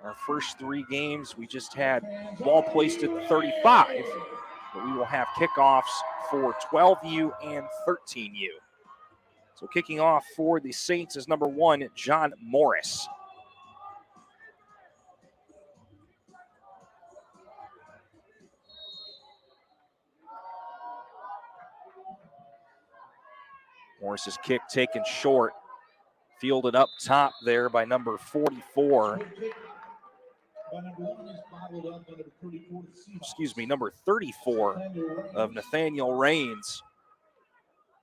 Our first 3 games, we just had ball placed at 35, but we will have kickoffs for 12U and 13U. So kicking off for the Saints is number 1, John Morris. Morris's kick taken short, fielded up top there by number 44. Number 34 of Nathaniel Raines.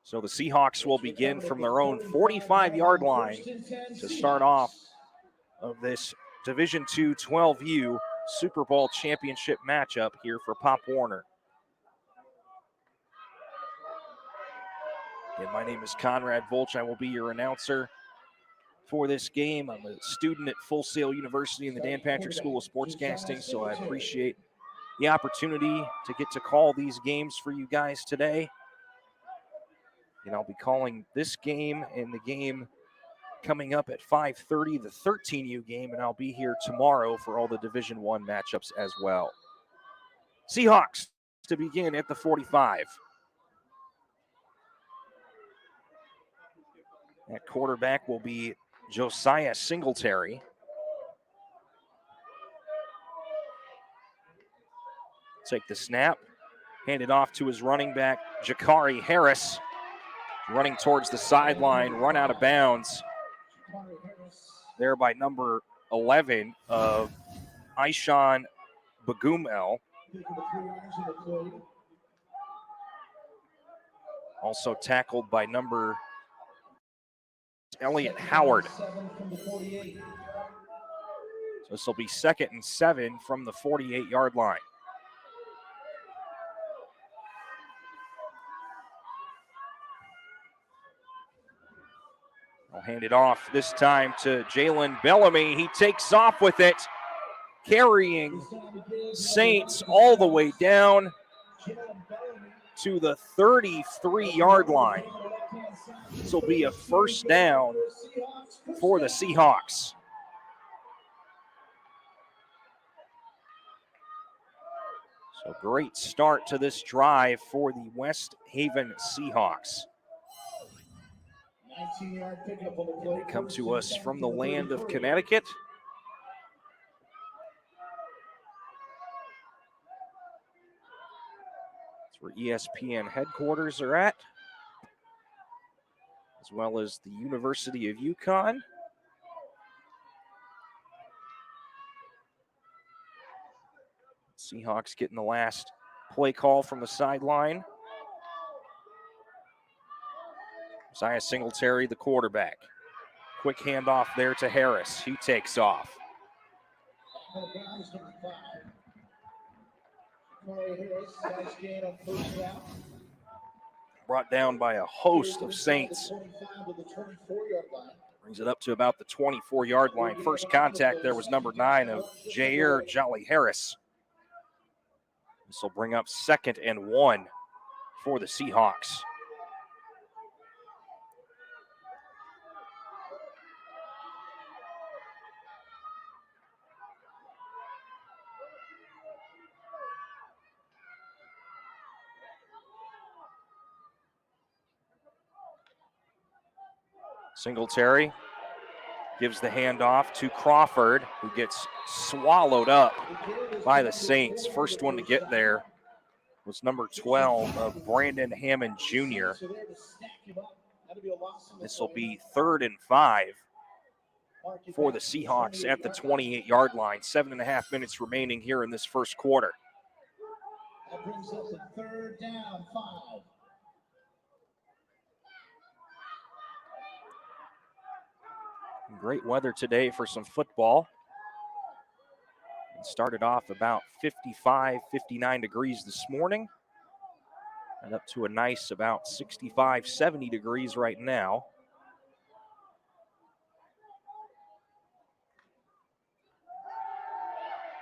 So the Seahawks will begin from their own 45-yard line to start off of this Division II 12U Super Bowl championship matchup here for Pop Warner. And my name is Conrad Volch. I will be your announcer for this game. I'm a student at Full Sail University in the Dan Patrick School of Sportscasting, so I appreciate the opportunity to get to call these games for you guys today. And I'll be calling this game and the game coming up at 5:30, the 13U game, and I'll be here tomorrow for all the Division I matchups as well. Seahawks to begin at the 45. At quarterback will be Josiah Singletary. Take the snap, hand it off to his running back, Jakari Harris, running towards the sideline, run out of bounds there by number 11 of Aishan Bagumel. Also tackled by number Elliott Howard. So this will be 2nd and 7 from the 48-yard line. I'll hand it off this time to Jalen Bellamy. He takes off with it, carrying Saints all the way down to the 33-yard line. This will be a first down for the Seahawks. So great start to this drive for the West Haven Seahawks. They come to us from the land of Connecticut. That's where ESPN headquarters are at, as well as the University of UConn. Seahawks getting the last play call from the sideline. Josiah Singletary, the quarterback. Quick handoff there to Harris. He takes off. Brought down by a host of Saints. Brings it up to about the 24-yard line. First contact there was number 9 of Jair Jolly Harris. This will bring up 2nd and 1 for the Seahawks. Singletary gives the handoff to Crawford, who gets swallowed up by the Saints. First one to get there was number 12 of Brandon Hammond Jr. This will be 3rd and 5 for the Seahawks at the 28-yard line. 7.5 minutes remaining here in this first quarter. That brings up a 3rd down, 5. Great weather today for some football. It started off about 55, 59 degrees this morning, and up to a nice about 65, 70 degrees right now.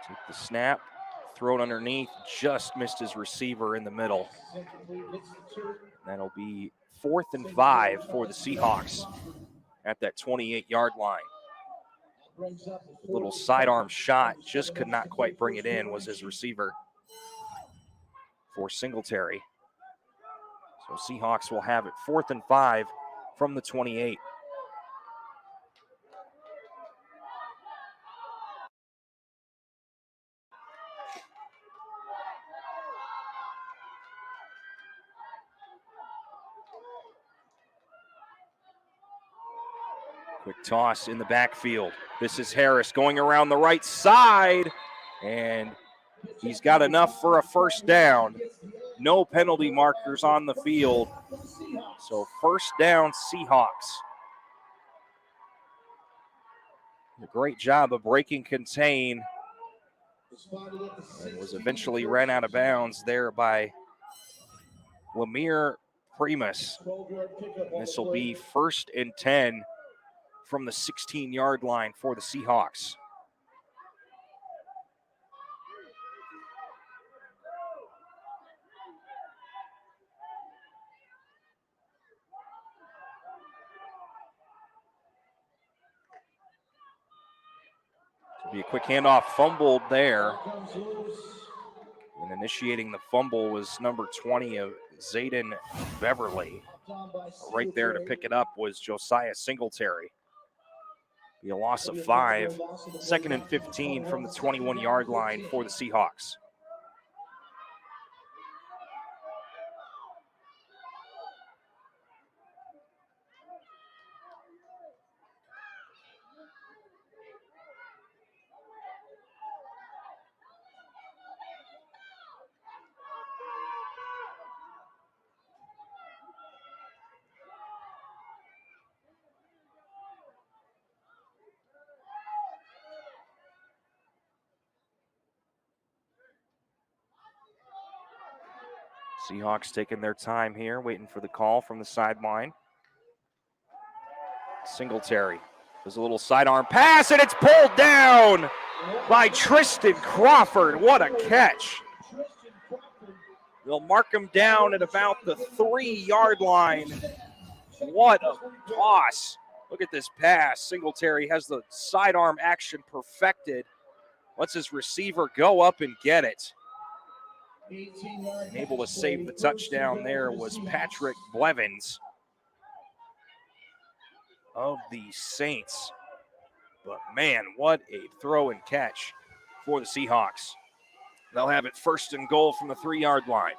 Take the snap, throw it underneath, just missed his receiver in the middle. That'll be 4th and 5 for the Seahawks at that 28-yard line. Brings up the Little sidearm shot, just could not quite bring it in, was his receiver for Singletary. So Seahawks will have it 4th and 5 from the 28. Quick toss in the backfield. This is Harris going around the right side, and he's got enough for a first down. No penalty markers on the field. So first down, Seahawks. A great job of breaking contain, and was eventually ran out of bounds there by Lemire Primus. This will be 1st and 10 from the 16-yard line for the Seahawks. It'll be a quick handoff, fumbled there. And initiating the fumble was number 20 of Zayden Beverly. Right there to pick it up was Josiah Singletary. Be a loss of 5. 2nd and 15 from the 21-yard line for the Seahawks. Seahawks taking their time here, waiting for the call from the sideline. Singletary does a little sidearm pass, and it's pulled down by Tristan Crawford. What a catch. They'll mark him down at about the 3-yard line. What a toss. Look at this pass. Singletary has the sidearm action perfected. Lets his receiver go up and get it. And able to save the touchdown there was Patrick Blevins of the Saints. But man, what a throw and catch for the Seahawks. They'll have it 1st and goal from the 3-yard line.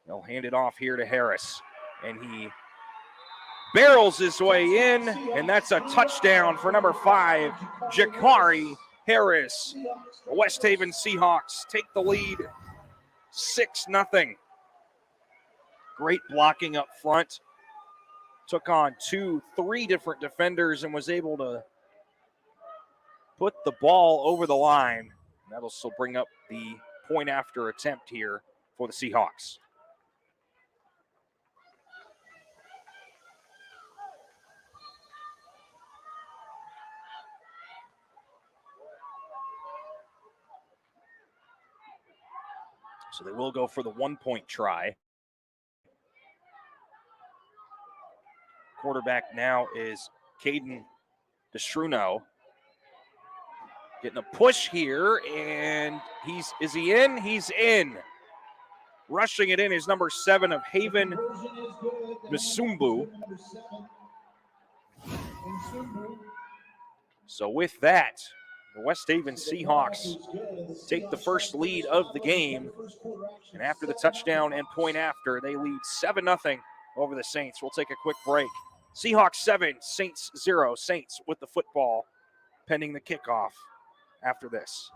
They'll hand it off here to Harris, and he barrels his way in, and that's a touchdown for number 5, Jakari Harris. The West Haven Seahawks take the lead 6-0. Great blocking up front. Took on 3 different defenders and was able to put the ball over the line. That'll still bring up the point after attempt here for the Seahawks. So they will go for the 1-point try. Quarterback now is Caden DeStruno. Getting a push here, and is he in? He's in. Rushing it in is number 7 of Haven Misumbu. So with that, the West Haven Seahawks take the first lead of the game. And after the touchdown and point after, they lead 7-0 over the Saints. We'll take a quick break. Seahawks 7, Saints 0. Saints with the football pending the kickoff after this.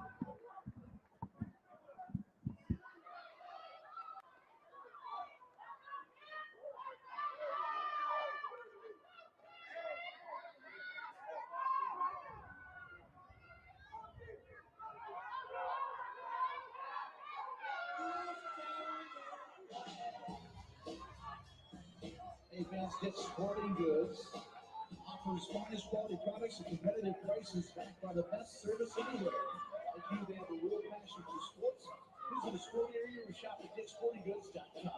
Advance Get Sporting Goods offers finest quality products at competitive prices backed by the best service anywhere. Like you, they have a real passion for sports. Visit a sport area or shop at GetSportingGoods.com.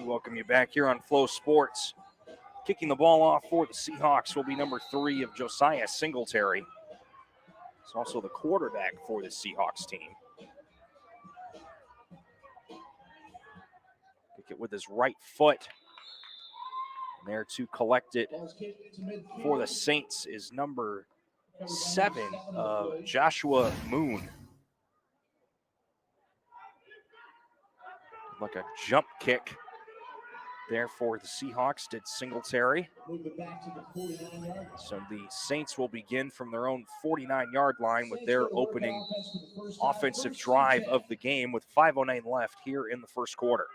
welcome you back here on Flow Sports. Kicking the ball off for the Seahawks will be number 3 of Josiah Singletary. He's also the quarterback for the Seahawks team. Kick it with his right foot. And there to collect it for the Saints is number 7 of Joshua Moon. Like a jump kick there for the Seahawks, did Singletary. So the Saints will begin from their own 49-yard line with their opening offensive drive of the game with 5:09 left here in the first quarter.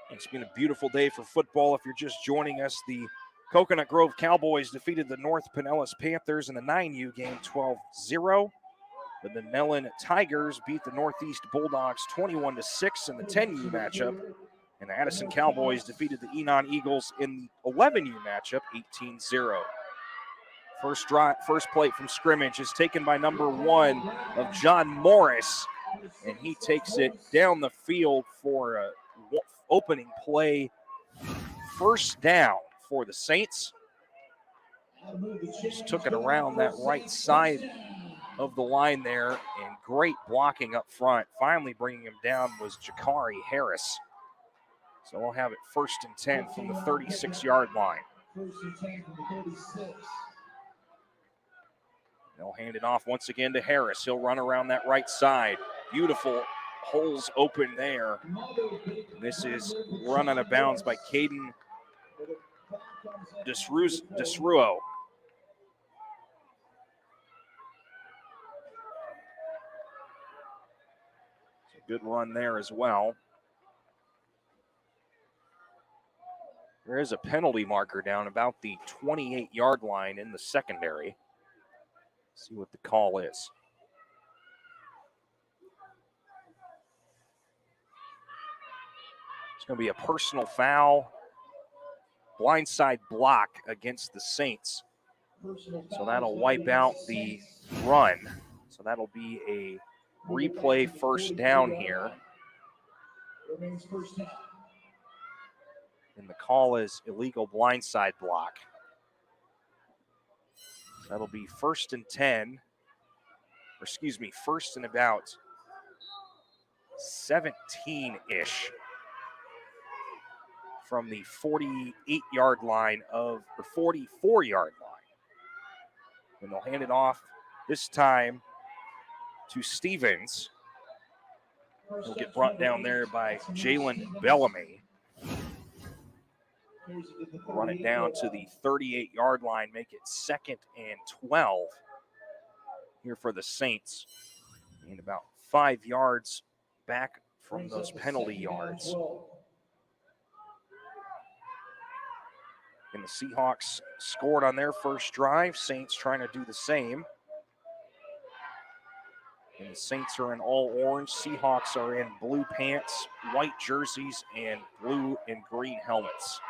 It's been a beautiful day for football. If you're just joining us, the Coconut Grove Cowboys defeated the North Pinellas Panthers in the 9U game 12-0. The Nellen Tigers beat the Northeast Bulldogs 21-6 in the 10U matchup. And the Addison Cowboys defeated the Enon Eagles in the 11U matchup 18-0. First plate from scrimmage is taken by number 1 of John Morris. And he takes it down the field for a opening play. First down for the Saints. Just took it around that right side of the line there, and great blocking up front. Finally bringing him down was Jakari Harris. So we'll have it 1st and 10 from the 36-yard line. They'll hand it off once again to Harris. He'll run around that right side. Beautiful holes open there. This is run out of bounds by Caden Desruo. Good run there as well. There is a penalty marker down about the 28-yard line in the secondary. See what the call is. It's going to be a personal foul, blindside block against the Saints. So that'll wipe out the run. So that'll be a replay first down here. And the call is illegal blindside block. That'll be 1st and 10. Or excuse me, 1st and about 17-ish from the 48-yard line of the 44-yard line. And they'll hand it off this time to Stevens. He'll get brought down there by Jalen Bellamy. Run it down to the 38-yard line, make it 2nd and 12 here for the Saints. And about 5 yards back from those penalty yards. And the Seahawks scored on their first drive. Saints trying to do the same. And the Saints are in all orange. Seahawks are in blue pants, white jerseys, and blue and green helmets.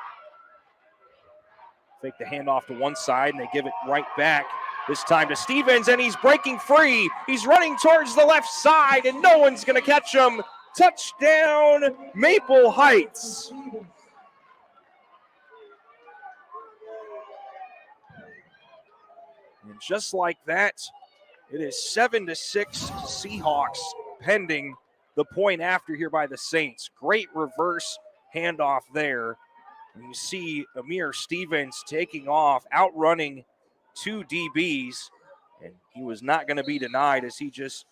Fake the handoff to one side, and they give it right back. This time to Stevens, and he's breaking free. He's running towards the left side, and no one's going to catch him. Touchdown, Maple Heights. And just like that, it is 7-6 Seahawks pending the point after here by the Saints. Great reverse handoff there. And you see Amir Stevens taking off, outrunning 2 DBs. And he was not going to be denied as he just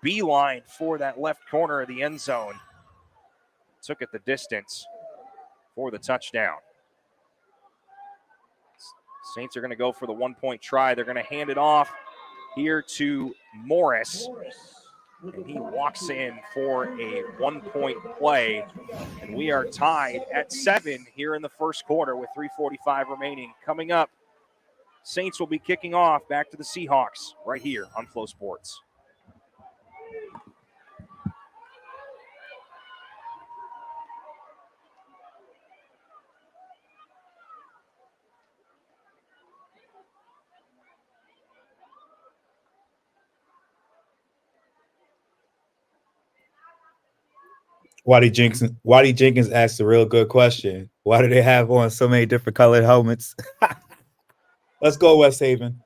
beelined for that left corner of the end zone. Took it the distance for the touchdown. Saints are going to go for the 1-point try. They're going to hand it off here to Morris. And he walks in for a 1-point play. And we are tied at 7 here in the first quarter with 3:45 remaining. Coming up, Saints will be kicking off back to the Seahawks right here on Flow Sports. Waddy Jenkins asked a real good question. Why do they have on so many different colored helmets? Let's go, West Haven.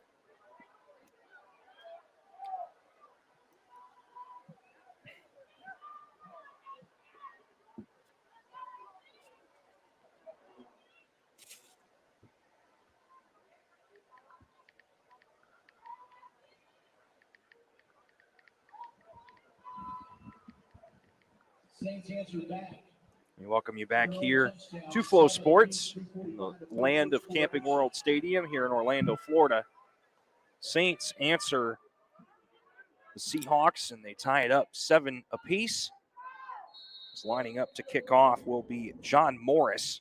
Saints answer back. We welcome you back here to Flow Sports, in the land of Camping World Stadium here in Orlando, Florida. Saints answer the Seahawks, and they tie it up 7 apiece. Lining up to kick off will be John Morris.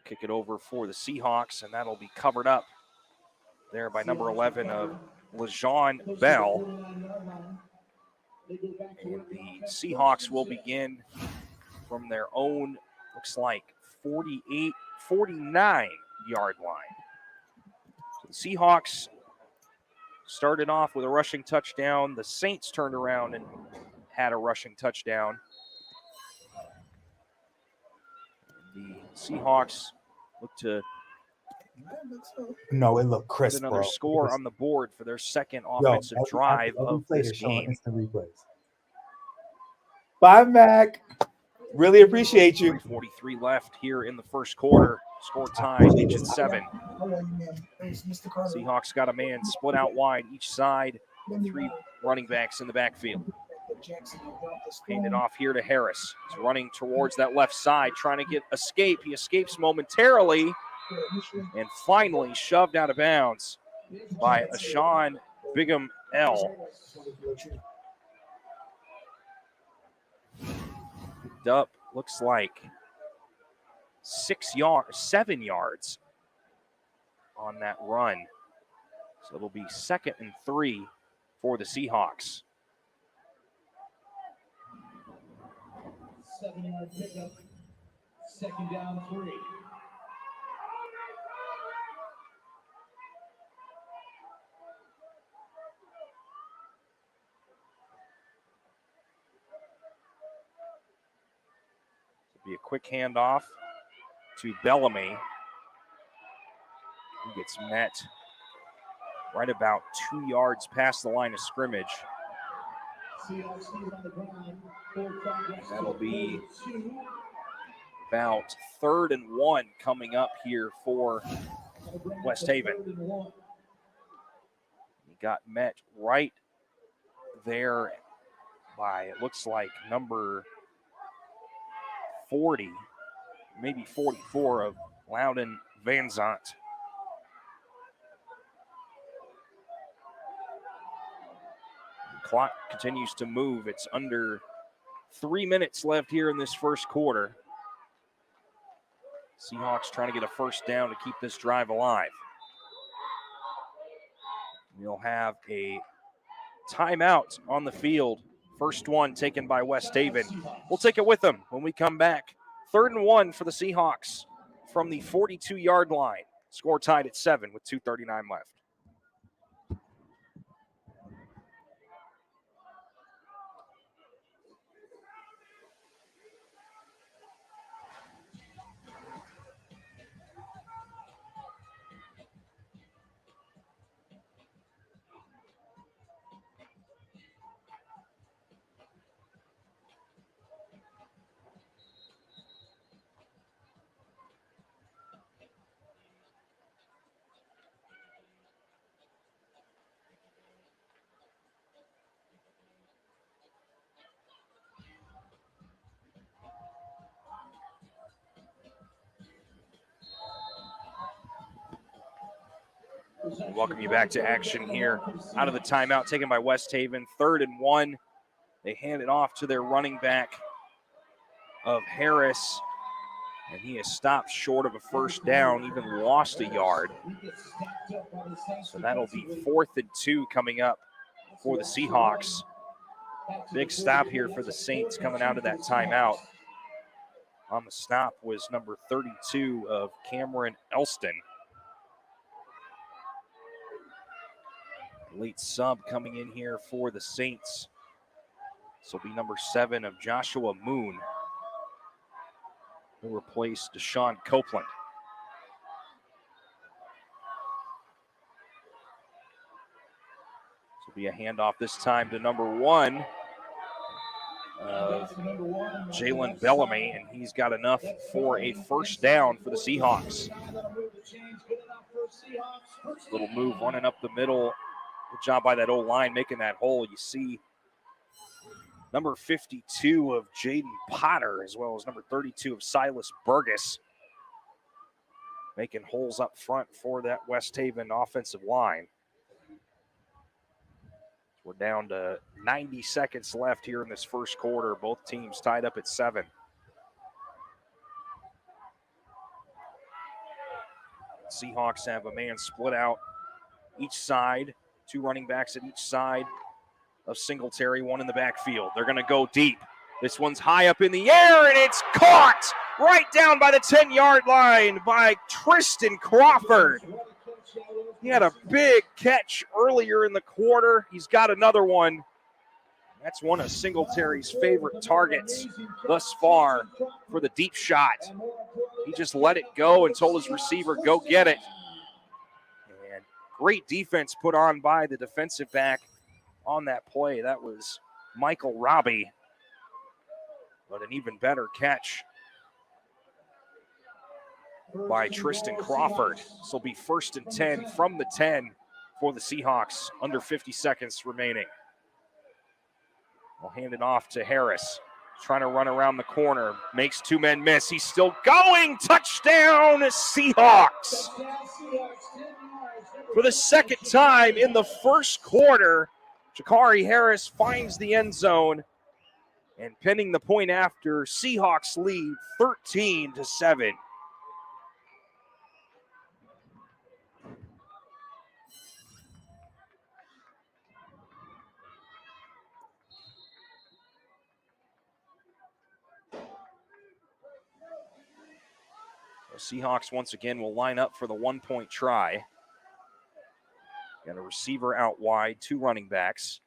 Kick it over for the Seahawks, and that'll be covered up there by number 11 of LeJean Bell. And the Seahawks will begin from their own, looks like 49-yard line. So the Seahawks started off with a rushing touchdown. The Saints turned around and had a rushing touchdown. The Seahawks look to It looked crisp, get another bro. score on the board for their second offensive drive of this game. Bye, Mac. Really appreciate you. 3:43 left here in the first quarter. Score tied at 7. Seahawks got a man split out wide each side. 3 running backs in the backfield. Hand it off here to Harris. He's running towards that left side, trying to get escape. He escapes momentarily and finally shoved out of bounds by Ashawn Bigham L. Picked up, looks like 7 yards on that run. So it'll be 2nd and 3 for the Seahawks. 7-yard pickup. 2nd down 3. It'll be a quick handoff to Bellamy. He gets met right about 2 yards past the line of scrimmage. That'll be about 3rd and 1 coming up here for West Haven. He got met right there by, it looks like, number 40, maybe 44 of Loudon Van Zant. Clock continues to move. It's under 3 minutes left here in this first quarter. Seahawks trying to get a first down to keep this drive alive. We'll have a timeout on the field. First one taken by West Haven. We'll take it with them when we come back. 3rd and 1 for the Seahawks from the 42-yard line. Score tied at 7 with 2:39 left. Welcome you back to action here. Out of the timeout taken by West Haven. 3rd and 1. They hand it off to their running back of Harris, and he is stopped short of a first down, even lost a yard. So that'll be 4th and 2 coming up for the Seahawks. Big stop here for the Saints coming out of that timeout. On the stop was number 32 of Cameron Elston. Late sub coming in here for the Saints This will be number 7 of Joshua Moon, who replaced Deshaun Copeland. This will be a handoff this time to number 1 of Jalen Bellamy, and he's got enough for a first down for the Seahawks. Little move running up the middle. Good job by that O-line making that hole. You see number 52 of Jaden Potter, as well as number 32 of Silas Burgess, making holes up front for that West Haven offensive line. We're down to 90 seconds left here in this first quarter. Both teams tied up at 7. Seahawks have a man split out each side, 2 running backs at each side of Singletary, 1 in the backfield. They're going to go deep. This one's high up in the air, and it's caught right down by the 10-yard line by Tristan Crawford. He had a big catch earlier in the quarter. He's got another one. That's one of Singletary's favorite targets thus far for the deep shot. He just let it go and told his receiver, go get it. And great defense put on by the defensive back on that play. That was Michael Robbie, but an even better catch by Tristan Crawford. This will be 1st and 10 from the 10 for the Seahawks, under 50 seconds remaining. We'll hand it off to Harris, trying to run around the corner, makes 2 men miss. He's still going. Touchdown, Seahawks. For the second time in the first quarter, Jakari Harris finds the end zone, and pinning the point after, Seahawks lead 13-7. Seahawks once again will line up for the 1-point try. Got a receiver out wide, 2 running backs.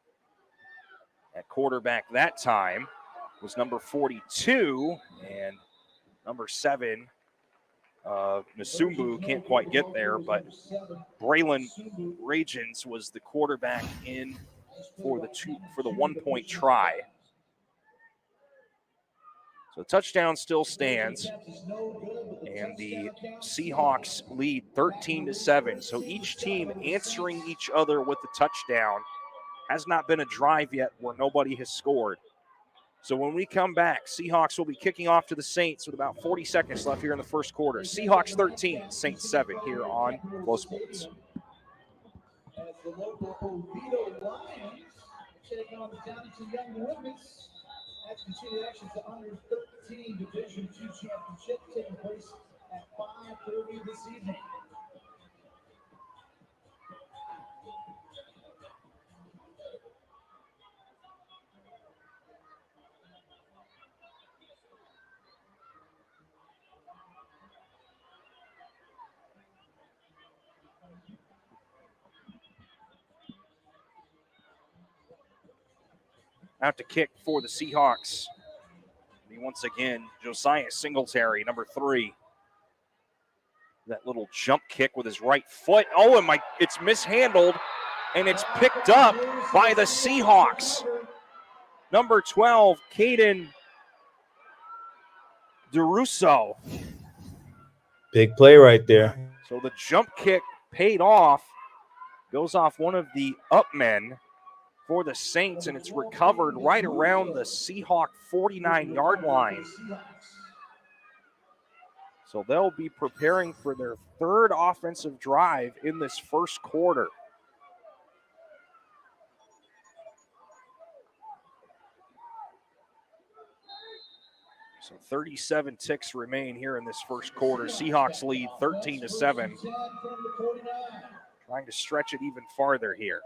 At quarterback that time was number 42, and number 7, Nasumbu can't quite get there, but Braylon Ragens was the quarterback in for the 1-point try. So the touchdown still stands, and the Seahawks lead 13-7. So each team answering each other with the touchdown. Has not been a drive yet where nobody has scored. So when we come back, Seahawks will be kicking off to the Saints with about 40 seconds left here in the first quarter. Seahawks 13, Saints 7 here on Flow Sports. As the local Oviedo Lions take on the Downington Young Women's. That's continued action to under 13 Division II championship taking place at 5:30 this evening. Out to kick for the Seahawks. Once again, Josiah Singletary, number 3. That little jump kick with his right foot. Oh, and it's mishandled, and it's picked up by the Seahawks. Number 12, Caden DeRusso. Big play right there. So the jump kick paid off. Goes off one of the up men for the Saints, and it's recovered right around the Seahawk 49-yard line. So they'll be preparing for their 3rd offensive drive in this first quarter. So 37 ticks remain here in this first quarter. Seahawks lead 13-7. Trying to stretch it even farther here.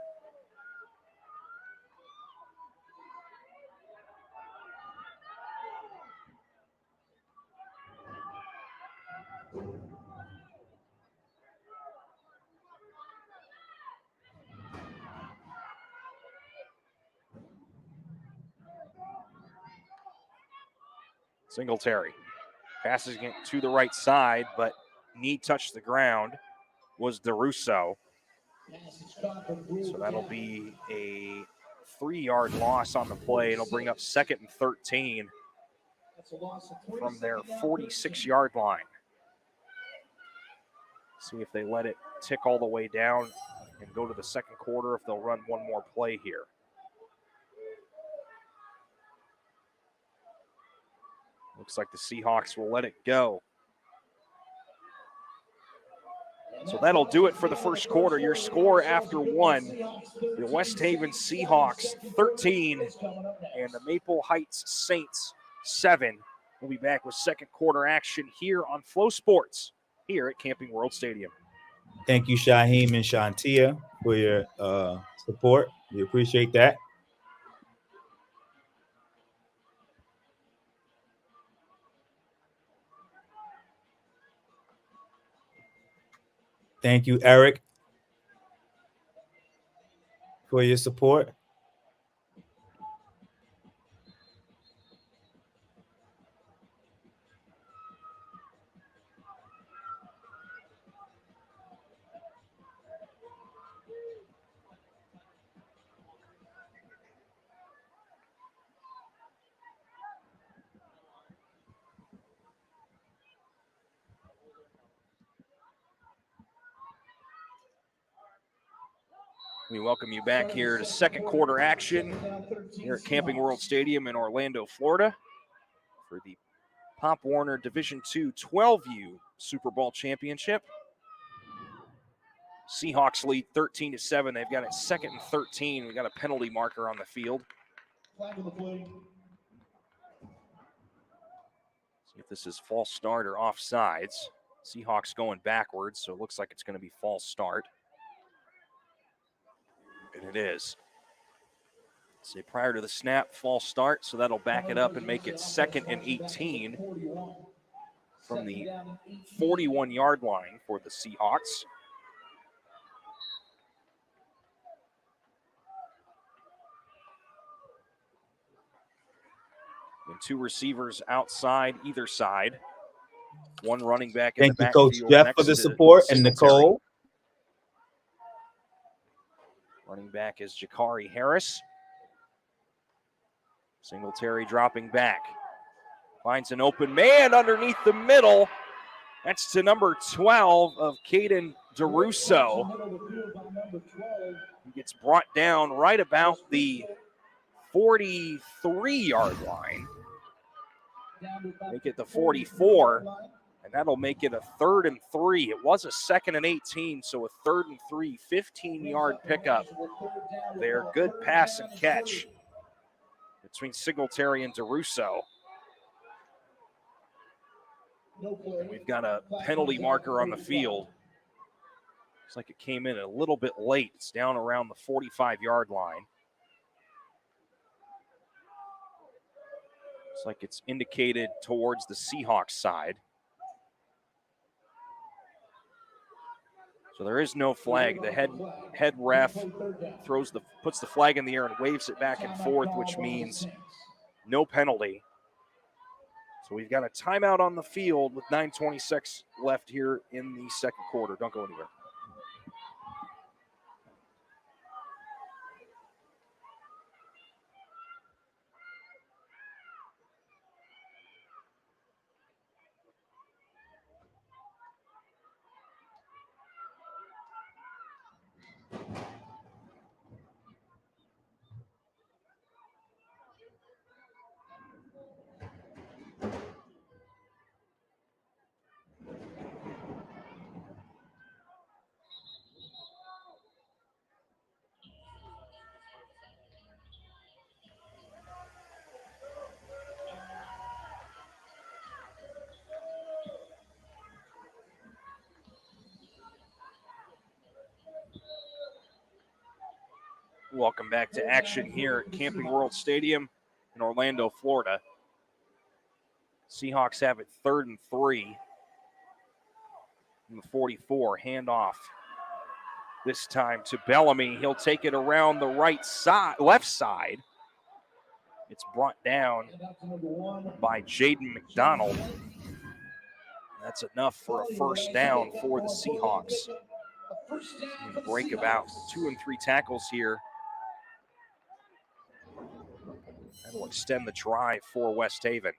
Singletary passes it to the right side, but knee touched the ground was DeRusso. So that'll be a 3-yard loss on the play. It'll bring up 2nd and 13 from their 46-yard line. See if they let it tick all the way down and go to the second quarter, if they'll run one more play here. Looks like the Seahawks will let it go. So that'll do it for the first quarter. Your score after one, the West Haven Seahawks 13 and the Maple Heights Saints 7. We'll be back with second quarter action here on Flow Sports here at Camping World Stadium. Thank you, Shaheem and Shantia, for your support. We appreciate that. Thank you, Eric, for your support. We welcome you back here to second quarter action here at Camping World Stadium in Orlando, Florida for the Pop Warner Division II 12U Super Bowl Championship. Seahawks lead 13-7. They've got it 2nd and 13. We got a penalty marker on the field. See if this is false start or offsides. Seahawks going backwards, so it looks like it's going to be false start. And it is. Say prior to the snap, false start, so that'll back it up and make it 2nd and 18 from the 41-yard line for the Seahawks. And 2 receivers outside either side. 1 running back in the backfield. Thank you, Coach Jeff, for the support, and Nicole. Running back is Jakari Harris. Singletary dropping back. Finds an open man underneath the middle. That's to number 12 of Caden DeRusso. He gets brought down right about the 43-yard line. Make it the 44, and that'll make it a 3rd and 3. It was a 2nd and 18, so a 3rd and 3, 15-yard pickup there. Good pass and catch between Singletary and DeRusso. And we've got a penalty marker on the field. Looks like it came in a little bit late. It's down around the 45-yard line. Looks like it's indicated towards the Seahawks side. So there is no flag. The head ref puts the flag in the air and waves it back and forth, which means no penalty. So we've got a timeout on the field with 9:26 left here in the second quarter. Don't go anywhere. Welcome back to action here at Camping World Stadium in Orlando, Florida. Seahawks have it 3rd and 3 from the 44. Handoff this time to Bellamy. He'll take it around the left side. It's brought down by Jaden McDonald. That's enough for a first down for the Seahawks. And break about 2 and 3 tackles here. And will extend the drive for West Haven.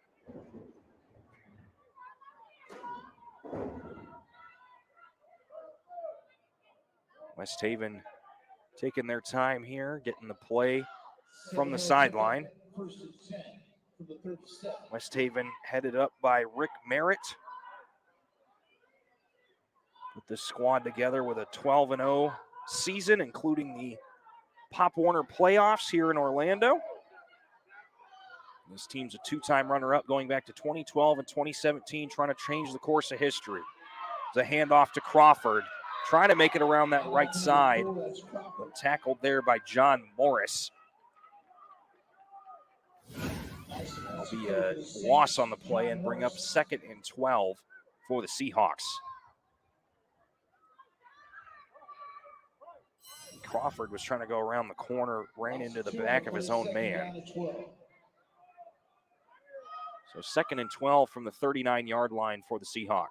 West Haven taking their time here, getting the play from the sideline. West Haven headed up by Rick Merritt. Put this squad together with a 12-0 season, including the Pop Warner playoffs here in Orlando. This team's a two-time runner-up going back to 2012 and 2017, trying to change the course of history. The handoff to Crawford, trying to make it around that right side, but tackled there by John Morris. That'll be a loss on the play and bring up 2nd and 12 for the Seahawks. Crawford was trying to go around the corner, ran into the back of his own man. So 2nd and 12 from the 39-yard line for the Seahawks.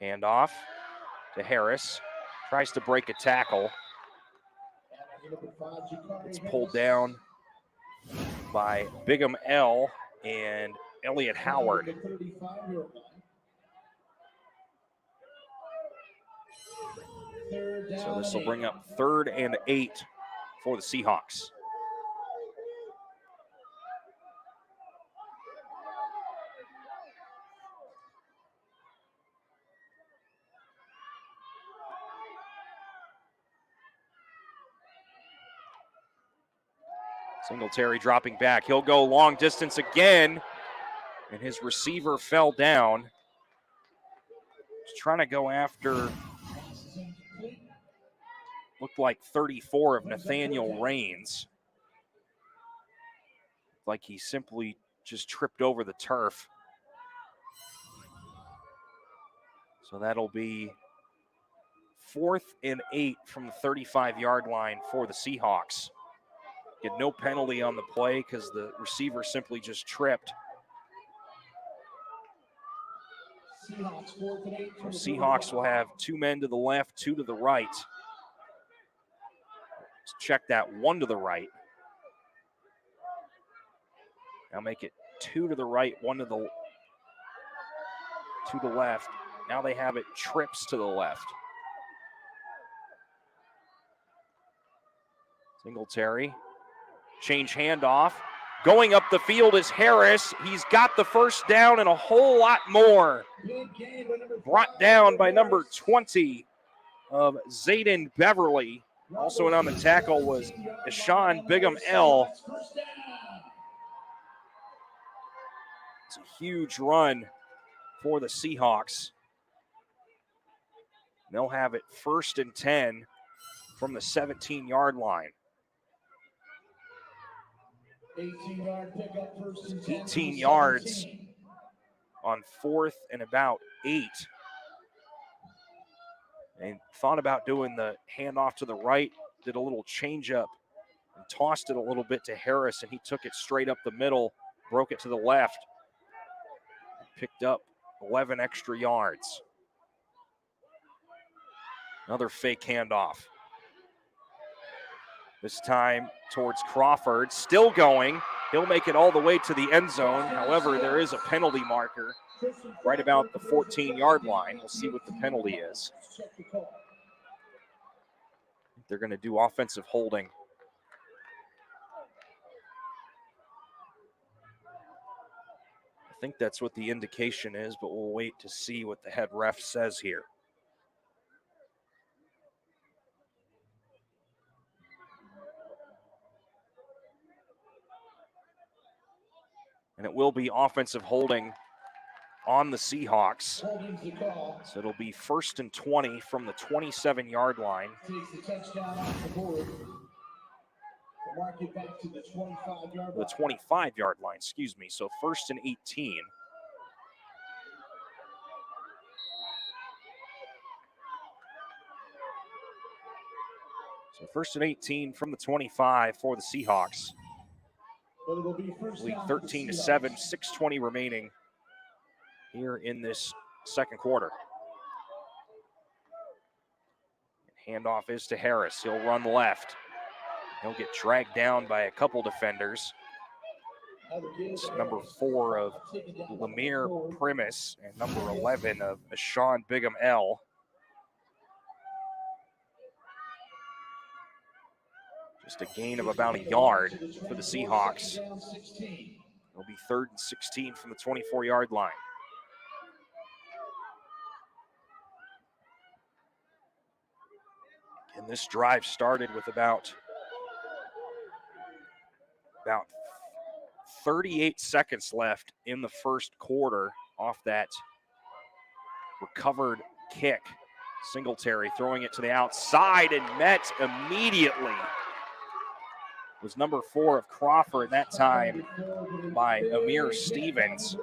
Handoff to Harris. Tries to break a tackle. It's pulled down by Bigham L. and Elliott Howard. So this will bring up 3rd and 8 for the Seahawks. Singletary dropping back. He'll go long distance again, and his receiver fell down. He's trying to go after, looked like 34 of Nathaniel Raines. Like he simply just tripped over the turf. So that'll be 4th and 8 from the 35-yard line for the Seahawks. Get no penalty on the play because the receiver simply just tripped. So Seahawks will have 2 men to the left, 2 to the right. Let's check that, 1 to the right. Now make it 2 to the right, 1 to the left. Now they have it trips to the left. Singletary, change handoff. Going up the field is Harris. He's got the first down and a whole lot more. Brought down by number 20 of Zayden Beverly. Also in on the tackle was Ishan Bigham L. It's a huge run for the Seahawks. They'll have it 1st and 10 from the 17-yard line. 18 yards on 4th and about 8. And thought about doing the handoff to the right, did a little change up and tossed it a little bit to Harris, and he took it straight up the middle, broke it to the left, picked up 11 extra yards. Another fake handoff. This time towards Crawford, still going. He'll make it all the way to the end zone. However, there is a penalty marker right about the 14-yard line. We'll see what the penalty is. They're going to do offensive holding. I think that's what the indication is, but we'll wait to see what the head ref says here. And it will be offensive holding on the Seahawks. So it'll be 1st and 20 from the 27-yard line. The 25-yard line, excuse me. So 1st and 18. So 1st and 18 from the 25 for the Seahawks. But it'll be first Lead down for the 13-7, Seahawks. 6:20 remaining here in this second quarter. Handoff is to Harris. He'll run left. He'll get dragged down by a couple defenders. It's number 4 of Lemire Primus and number 11 of Ashawn Bigham L. Just a gain of about a yard for the Seahawks. It'll be 3rd and 16 from the 24-yard line. And this drive started with about 38 seconds left in the first quarter off that recovered kick. Singletary throwing it to the outside and met immediately. Was number 4 of Crawford that time by Amir Stevens.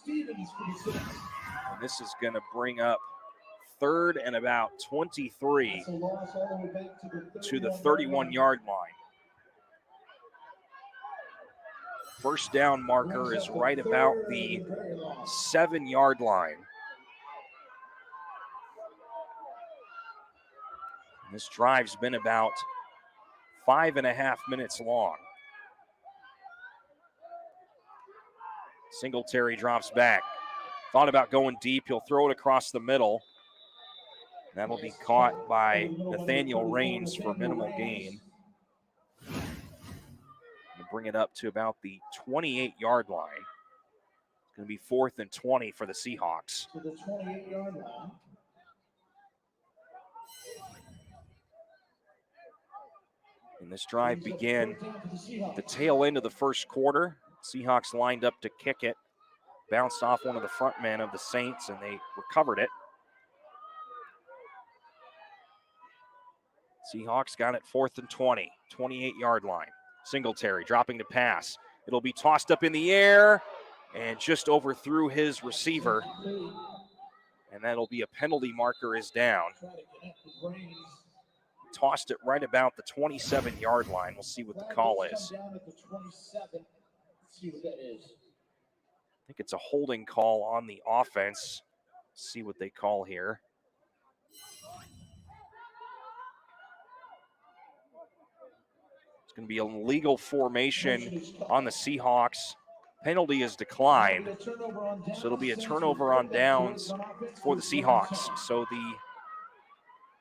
And this is going to bring up 3rd and about 23 to the 31-yard line. First down marker is right about the 7-yard line. And this drive's been about 5.5 minutes long. Singletary drops back. Thought about going deep. He'll throw it across the middle. That'll be caught by Nathaniel Raines for minimal gain. We'll bring it up to about the 28-yard line. It's going to be 4th and 20 for the Seahawks. To the 28-yard line. And this drive began at the tail end of the first quarter. Seahawks lined up to kick it. Bounced off one of the front men of the Saints, and they recovered it. Seahawks got it 4th and 20, 28-yard line. Singletary dropping to pass. It'll be tossed up in the air and just overthrew his receiver. And that'll be a penalty marker is down. Tossed it right about the 27-yard line. We'll see what the call is. I think it's a holding call on the offense. See what they call here. It's going to be a legal formation on the Seahawks. Penalty is declined. So it'll be a turnover on downs for the Seahawks. So the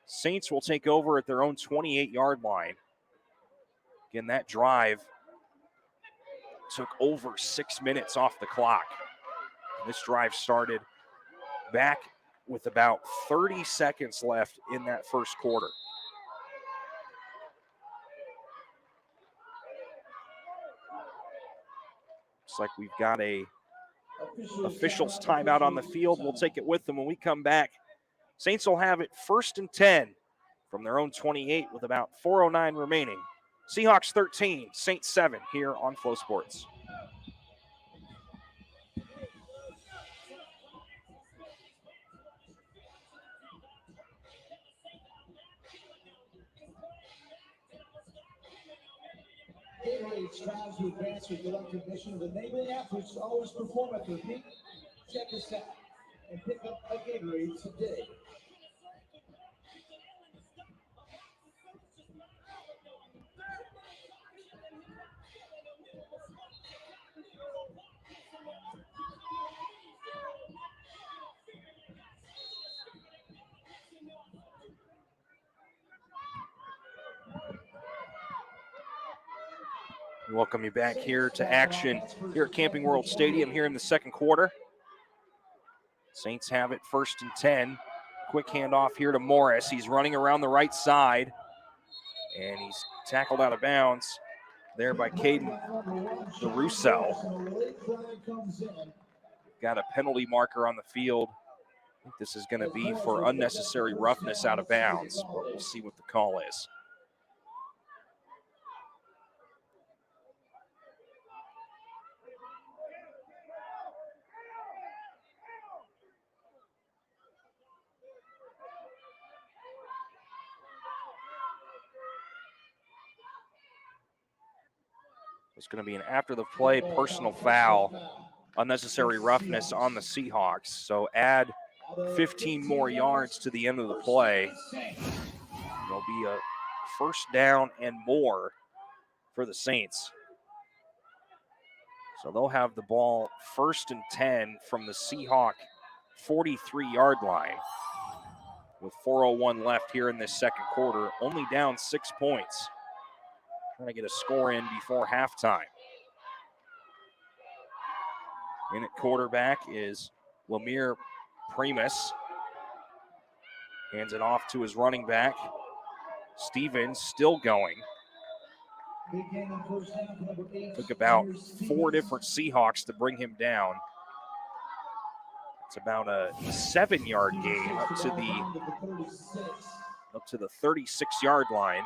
Saints will take over at their own 28-yard line. Again, that drive took over 6 minutes off the clock. This drive started back with about 30 seconds left in that first quarter. Looks like we've got a officials timeout on the field. We'll take it with them when we come back. Saints will have it 1st and 10 from their own 28 with about 4:09 remaining. Seahawks 13, Saints 7 here on Flow Sports. Gatorade strives to advance the collective mission of enabling athletes to always perform at their peak. Check us out and pick up a Gatorade today. We welcome you back here to action here at Camping World Stadium here in the second quarter. Saints have it 1st and 10. Quick handoff here to Morris. He's running around the right side, and he's tackled out of bounds there by Caden DeRusso. Got a penalty marker on the field. I think this is going to be for unnecessary roughness out of bounds, but we'll see what the call is. It's going to be an after the play personal foul, unnecessary roughness on the Seahawks. So add 15 more yards to the end of the play. There'll be a first down and more for the Saints. So they'll have the ball 1st and 10 from the Seahawk 43-yard line with 4:01 left here in this second quarter, only down 6 points. Trying to get a score in before halftime. In at quarterback is Lamir Primus. Hands it off to his running back. Stevens still going. Took about 4 different Seahawks to bring him down. It's about a 7-yard gain up to the 36-yard line.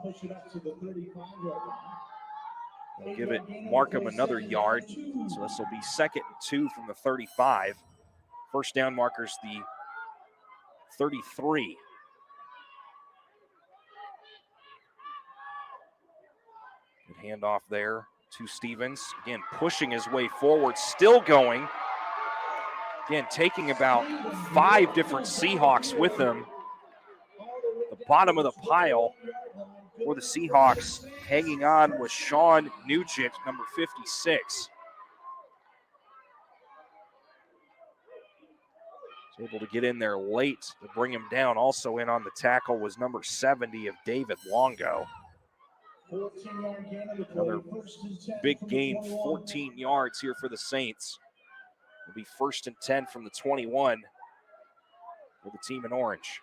Push it up to the 35-yard line. Give it Markham another yard. So this will be 2nd and 2 from the 35. First down markers the 33. Good handoff there to Stevens. Again, pushing his way forward, still going. Again, taking about 5 different Seahawks with him. The bottom of the pile for the Seahawks, hanging on with Sean Nugent, number 56. Was able to get in there late to bring him down. Also in on the tackle was number 70 of David Longo. Another big gain, 14 yards here for the Saints. It'll be 1st and 10 from the 21 for the team in orange.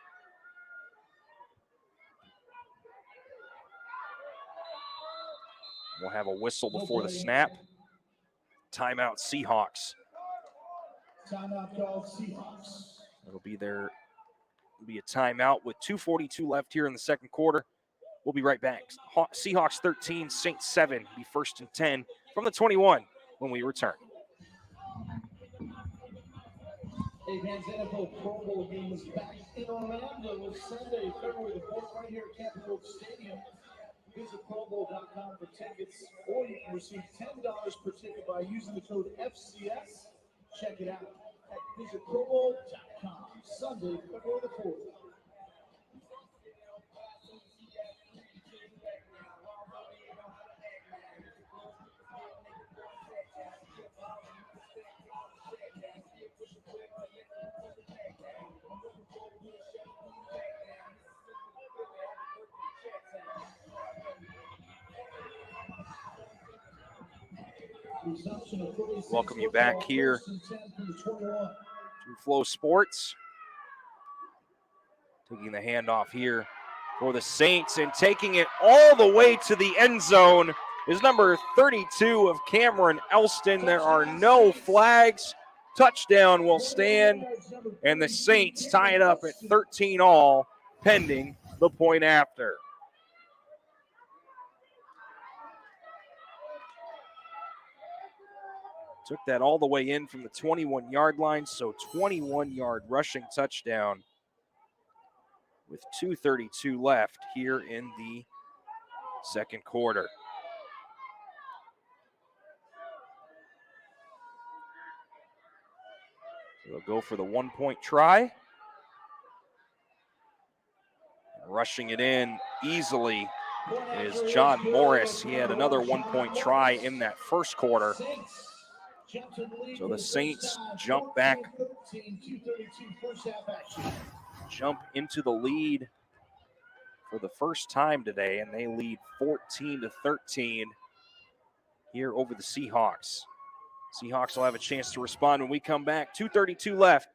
We'll have a whistle before the snap. Timeout Seahawks. Timeout called Seahawks. It'll be a timeout with 2:42 left here in the second quarter. We'll be right back. Seahawks 13, Saints 7. Be 1st and 10 from the 21 when we return. Hey, fans, NFL Pro Bowl game is back in Orlando Sunday, February the 4th, right here at Campbell Road Stadium. Visit ProBowl.com for tickets, or you can receive $10 per ticket by using the code FCS. Check it out at visitprobowl.com. Sunday, February the 4th. Welcome you back here to Flow Sports. Taking the handoff here for the Saints and taking it all the way to the end zone is number 32 of Cameron Elston. There are no flags. Touchdown will stand, and the Saints tie it up at 13 all, pending the point after. Took that all the way in from the 21-yard line, so 21-yard rushing touchdown with 2:32 left here in the second quarter. So they'll go for the 1-point try. Rushing it in easily is John Morris. He had another 1-point try in that first quarter. So the Saints jump back, jump into the lead for the first time today, and they lead 14-13 here over the Seahawks. Seahawks will have a chance to respond when we come back. 2:32 left.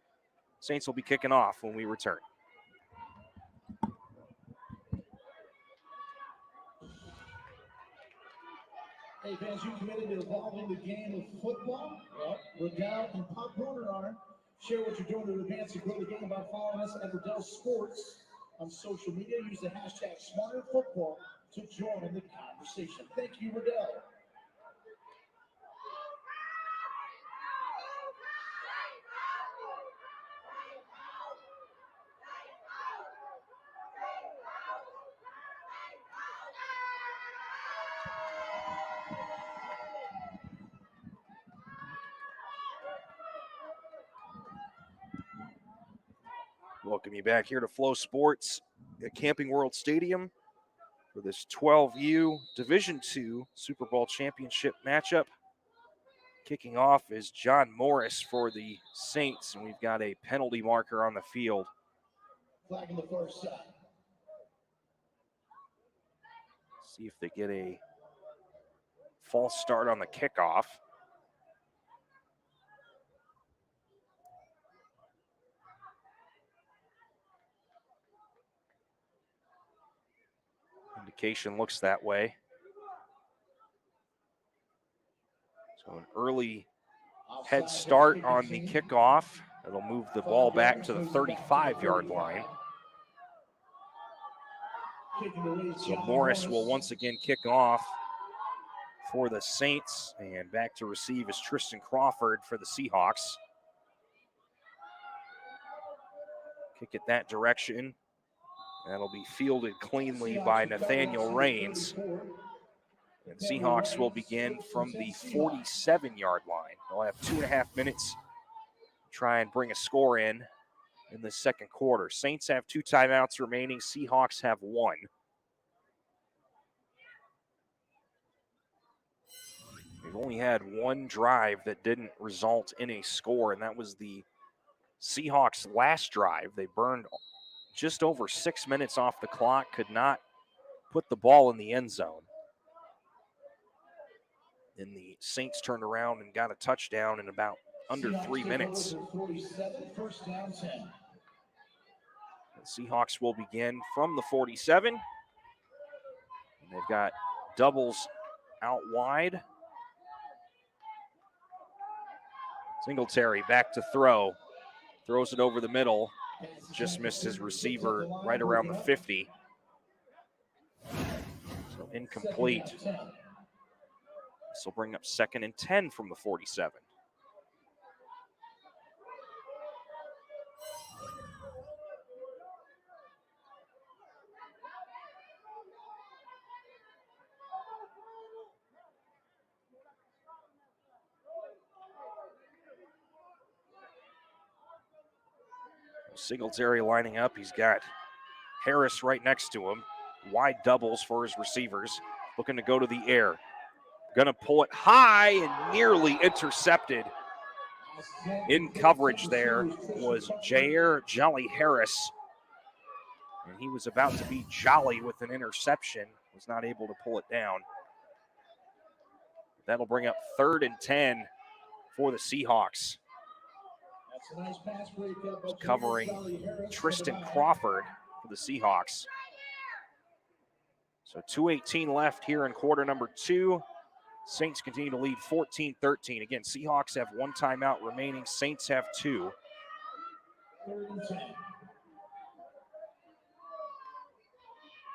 Saints will be kicking off when we return. Hey, fans, you committed to evolving the game of football? Well, Riddell and Pop Warner are. Share what you're doing to advance and grow the game by following us at Riddell Sports on social media. Use the hashtag SmarterFootball to join the conversation. Thank you, Riddell. Welcome you back here to Flow Sports at Camping World Stadium for this 12U Division II Super Bowl championship matchup. Kicking off is John Morris for the Saints, and we've got a penalty marker on the field. Flag in the first side. See if they get a false start on the kickoff. Indication looks that way. So an early head start on the kickoff. It'll move the ball back to the 35-yard line. So Morris will once again kick off for the Saints, and back to receive is Tristan Crawford for the Seahawks. Kick it that direction. That'll be fielded cleanly by Nathaniel Raines. And Seahawks will begin from the 47-yard line. They'll have 2.5 minutes to try and bring a score in the second quarter. Saints have 2 timeouts remaining. Seahawks have 1. They've only had 1 drive that didn't result in a score, and that was the Seahawks' last drive. They burned just over 6 minutes off the clock, could not put the ball in the end zone. And the Saints turned around and got a touchdown in about under 3 minutes. The Seahawks will begin from the 47. And they've got doubles out wide. Singletary back to throw. Throws it over the middle. Just missed his receiver right around the 50. So incomplete. This will bring up 2nd and 10 from the 47. Singletary lining up. He's got Harris right next to him. Wide doubles for his receivers. Looking to go to the air. Gonna pull it high and nearly intercepted. In coverage there was Jair Jolly Harris. And he was about to be jolly with an interception. Was not able to pull it down. That'll bring up 3rd and 10 for the Seahawks. Covering Tristan Crawford for the Seahawks. So 2:18 left here in quarter number 2. Saints continue to lead 14-13. Again, Seahawks have 1 timeout remaining. Saints have 2.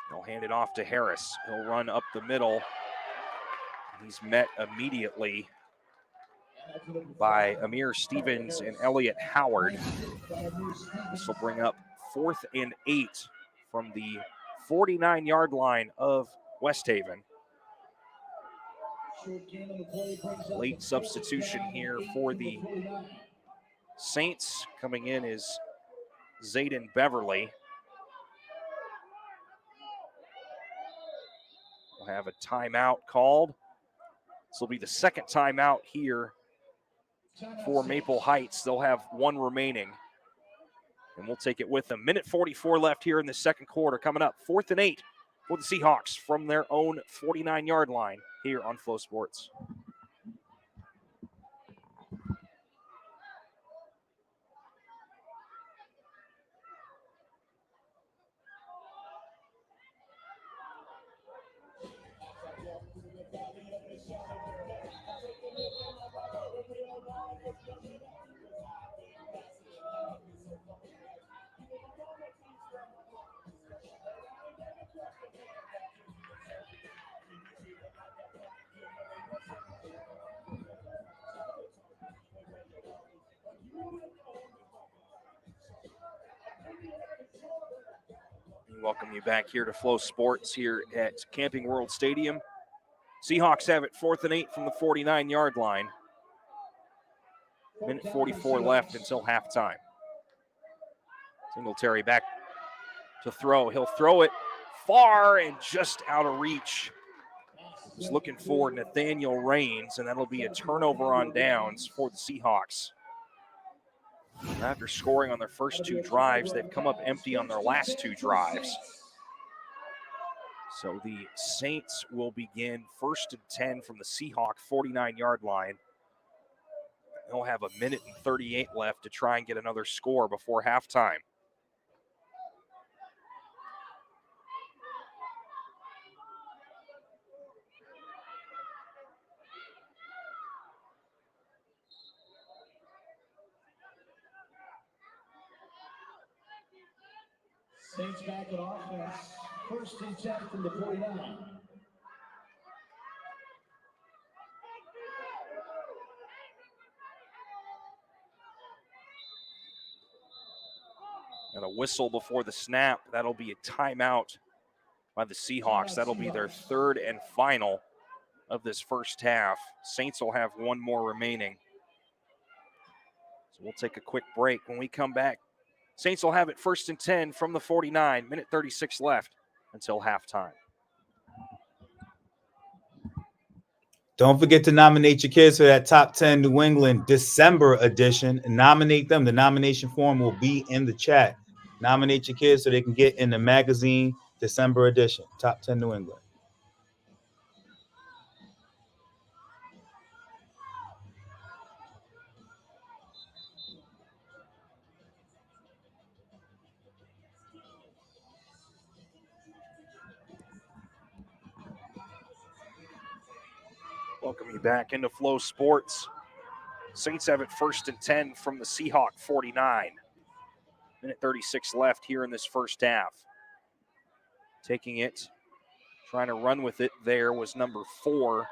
They'll hand it off to Harris. He'll run up the middle. He's met immediately by Amir Stevens and Elliott Howard. This will bring up 4th and 8 from the 49-yard line of West Haven. Late substitution here for the Saints. Coming in is Zayden Beverly. We'll have a timeout called. This will be the 2nd timeout here for Maple Heights. They'll have 1 remaining, and we'll take it with them. 1:44 left here in the second quarter. Coming up, 4th and 8 for the Seahawks from their own 49-yard line here on Flow Sports. Welcome you back here to Flow Sports here at Camping World Stadium. Seahawks have it 4th and 8 from the 49-yard line. 1:44 left until halftime. Singletary back to throw. He'll throw it far and just out of reach. He's looking for Nathaniel Raines, and that'll be a turnover on downs for the Seahawks. After scoring on their first 2 drives, they've come up empty on their last 2 drives. So the Saints will begin 1st and 10 from the Seahawk 49-yard line. They'll have 1:38 left to try and get another score before halftime. Saints back in offense. 1st and 10 from the 49. And a whistle before the snap. That'll be a timeout by the Seahawks. That'll be their 3rd and final of this first half. Saints will have 1 more remaining. So we'll take a quick break. When we come back, Saints will have it 1st and 10 from the 49, 1:36 left until halftime. Don't forget to nominate your kids for that Top 10 New England December edition. Nominate them. The nomination form will be in the chat. Nominate your kids so they can get in the magazine December edition. Top 10 New England. Welcome you back into Flow Sports. Saints have it 1st and 10 from the Seahawk 49. 1:36 left here in this first half. Taking it, trying to run with it there was number 4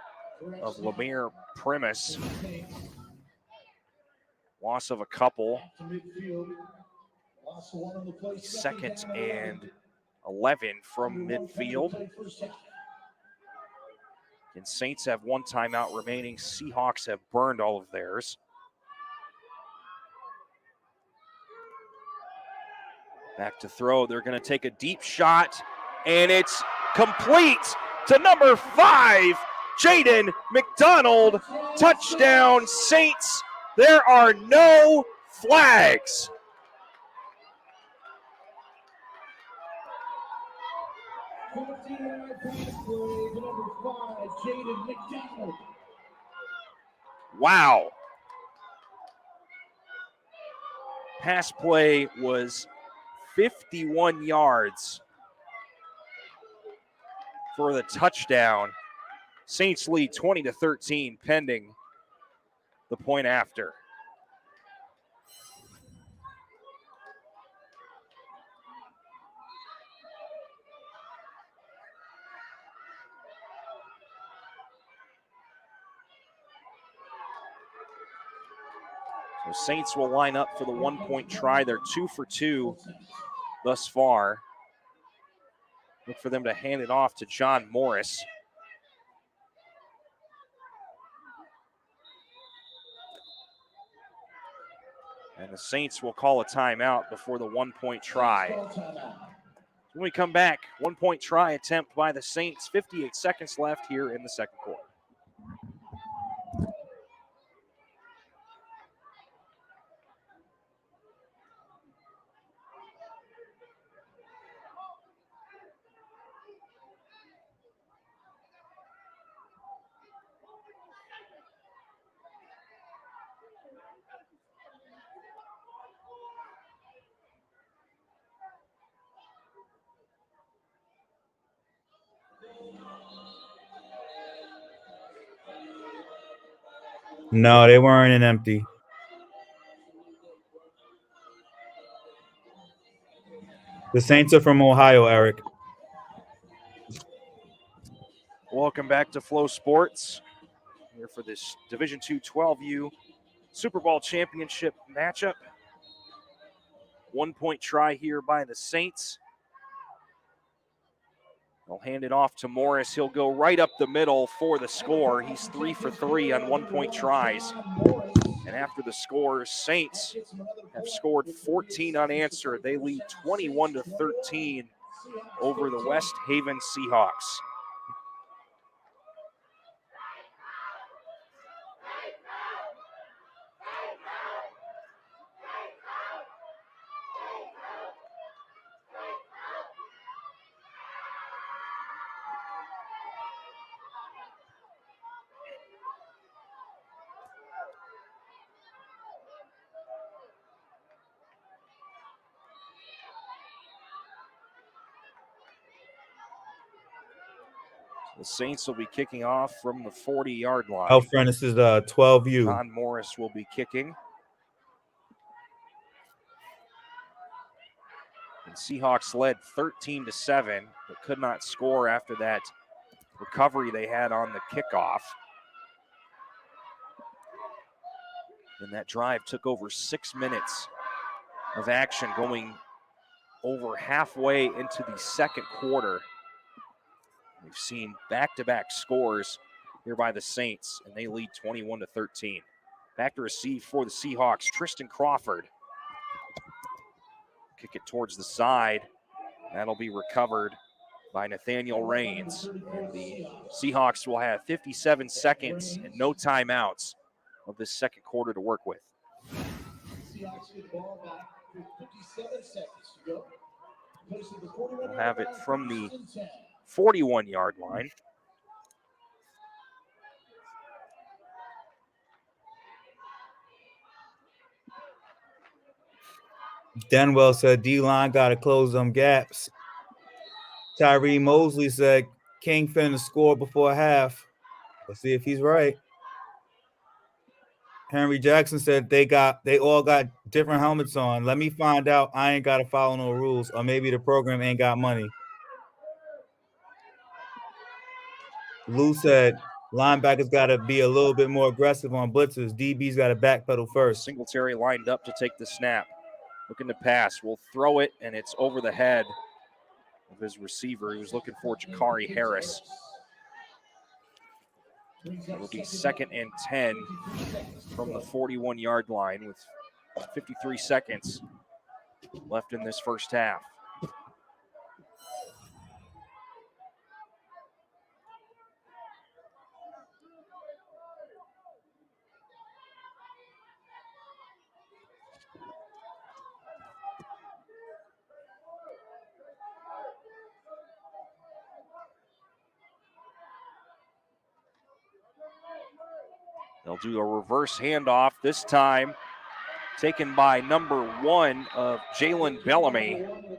of Lemire Primus. Loss of a couple. 2nd and 11 from midfield. And Saints have 1 timeout remaining. Seahawks have burned all of theirs. Back to throw. They're going to take a deep shot, and it's complete to number 5, Jaden McDonald. Touchdown, Saints. There are no flags. Wow. Pass play was 51 yards for the touchdown. Saints lead 20-13 pending the point after. So Saints will line up for the 1-point try. They're 2 for 2 thus far. Look for them to hand it off to John Morris. And the Saints will call a timeout before the 1-point try. When we come back, 1-point try attempt by the Saints. 58 seconds left here in the second quarter. No, they weren't in empty. The Saints are from Ohio, Eric. Welcome back to Flow Sports. Here for this Division II 12U Super Bowl championship matchup. 1-point try here by the Saints. They'll hand it off to Morris. He'll go right up the middle for the score. He's 3 for 3 on 1-point tries. And after the score, Saints have scored 14 unanswered. They lead 21-13 over the West Haven Seahawks. The Saints will be kicking off from the 40-yard line. Oh, friend, this is 12U. John Morris will be kicking. And Seahawks led 13-7, but could not score after that recovery they had on the kickoff. And that drive took over 6 minutes of action, going over halfway into the second quarter. We've seen back-to-back scores here by the Saints, and they lead 21-13. Back to receive for the Seahawks, Tristan Crawford. Kick it towards the side. That'll be recovered by Nathaniel Raines. And the Seahawks will have 57 seconds and no timeouts of this second quarter to work with. Seahawks get the ball back with 57 seconds to go. We'll have it from the 41-yard line. Denwell said D-line got to close them gaps. Tyree Mosley said King finna score before half. Let's see if he's right. Henry Jackson said they all got different helmets on. Let me find out. I ain't got to follow no rules, or maybe the program ain't got money. Lou said linebackers got to be a little bit more aggressive on blitzers. DB's got to backpedal first. Singletary lined up to take the snap. Looking to pass. We'll throw it, and it's over the head of his receiver. He was looking for Jakari Harris. It'll be 2nd and 10 from the 41-yard line with 53 seconds left in this first half. They'll do a reverse handoff, this time taken by number 1 of Jalen Bellamy. And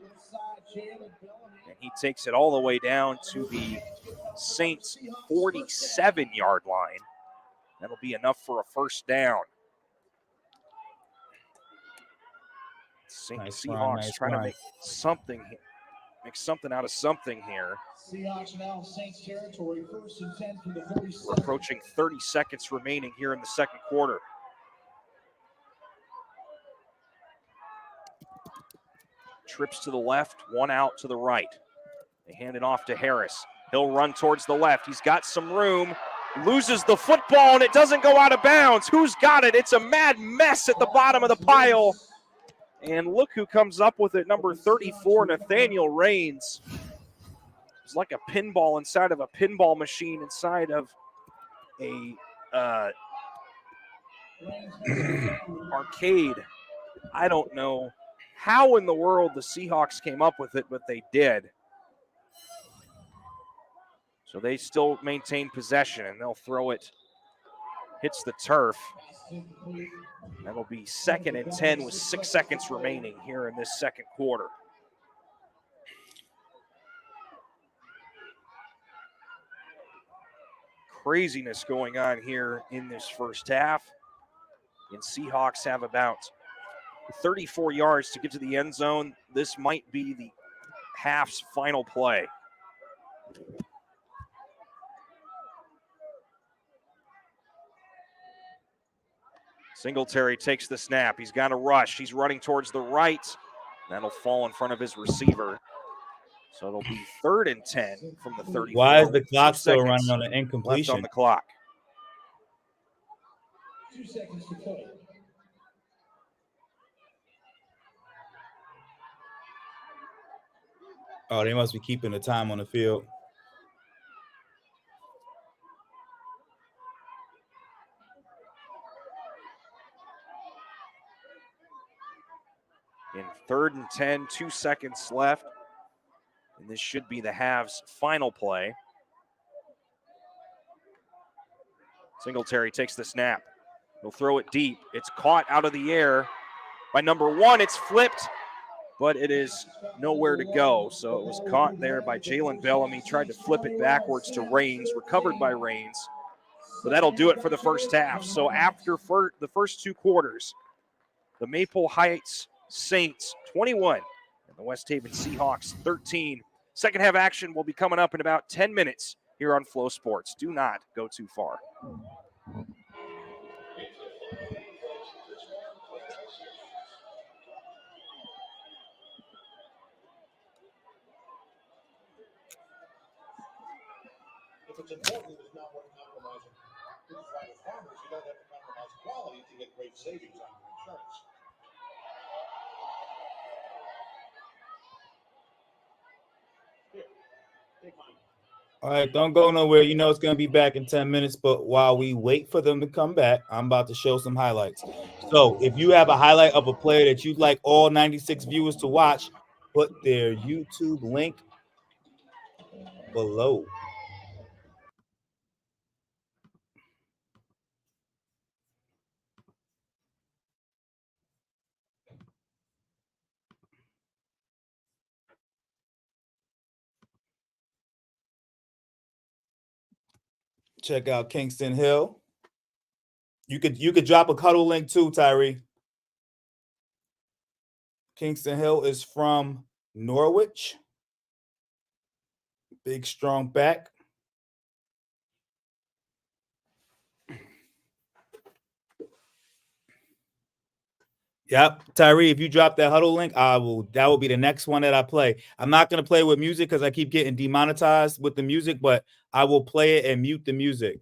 he takes it all the way down to the Saints' 47-yard line. That'll be enough for a first down. Seahawks trying to make something out of something here. Seahawks now Saints territory, 1st and 10 from the 47. We're approaching 30 seconds remaining here in the second quarter. Trips to the left, one out to the right. They hand it off to Harris. He'll run towards the left. He's got some room. Loses the football, and it doesn't go out of bounds. Who's got it? It's a mad mess at the bottom of the pile. And look who comes up with it, number 34, Nathaniel Raines. It's like a pinball inside of a pinball machine inside of a arcade. I don't know how in the world the Seahawks came up with it, but they did. So they still maintain possession, and they'll throw it. Hits the turf. That'll be 2nd and 10 with 6 seconds remaining here in this second quarter. Craziness going on here in this first half. And Seahawks have about 34 yards to get to the end zone. This might be the half's final play. Singletary takes the snap. He's got a rush. He's running towards the right. That'll fall in front of his receiver. So it'll be 3rd and 10 from the 34. Why is the clock still running on an incompletion? Left on the clock. 2 seconds to play. Oh, they must be keeping the time on the field. In 3rd and 10, 2 seconds left. And this should be the halves' final play. Singletary takes the snap. He'll throw it deep. It's caught out of the air by number 1. It's flipped, but it is nowhere to go. So it was caught there by Jalen Bellamy. Tried to flip it backwards to Rains, recovered by Rains. So that'll do it for the first half. So after the first 2 quarters, the Maple Heights Saints 21 and the West Haven Seahawks 13. Second half action will be coming up in about 10 minutes here on Flow Sports. Do not go too far. If it's important, it's not worth compromising. This is why with farmers, you don't have to compromise quality to get great savings on your insurance. Here, take mine. All right, don't go nowhere. You know it's going to be back in 10 minutes, but while we wait for them to come back, I'm about to show some highlights. So if you have a highlight of a player that you'd like all 96 viewers to watch, put their YouTube link below. Check out Kingston Hill. You could drop a cuddle link too, Tyree. Kingston Hill is from Norwich. Big, strong back. Yep, Tyree, if you drop that huddle link, that will be the next one that I play. I'm not going to play with music because I keep getting demonetized with the music, but I will play it and mute the music.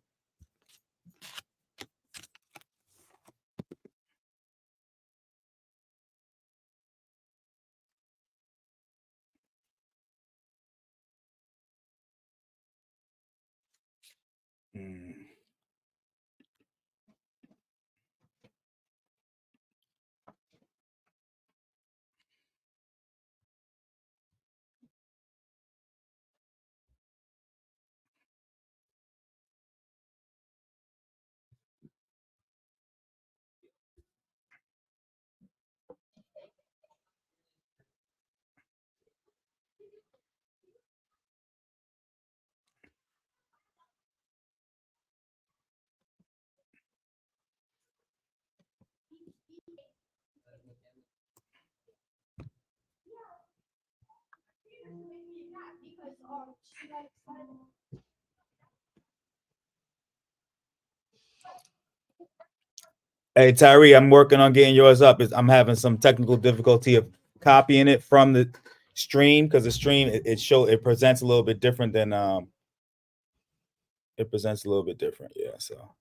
Hey, Tyree, I'm working on getting yours up. I'm having some technical difficulty of copying it from the stream because the stream it presents a little bit different than it presents a little bit different. Yeah, so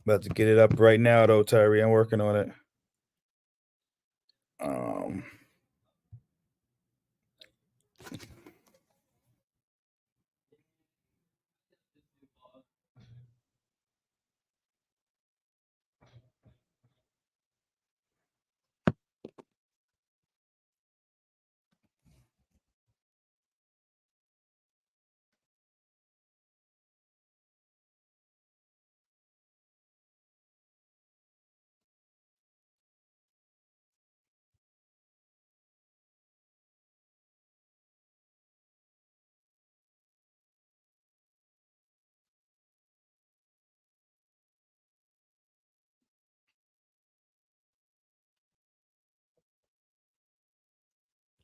about to get it up right now though, Tyree. I'm working on it.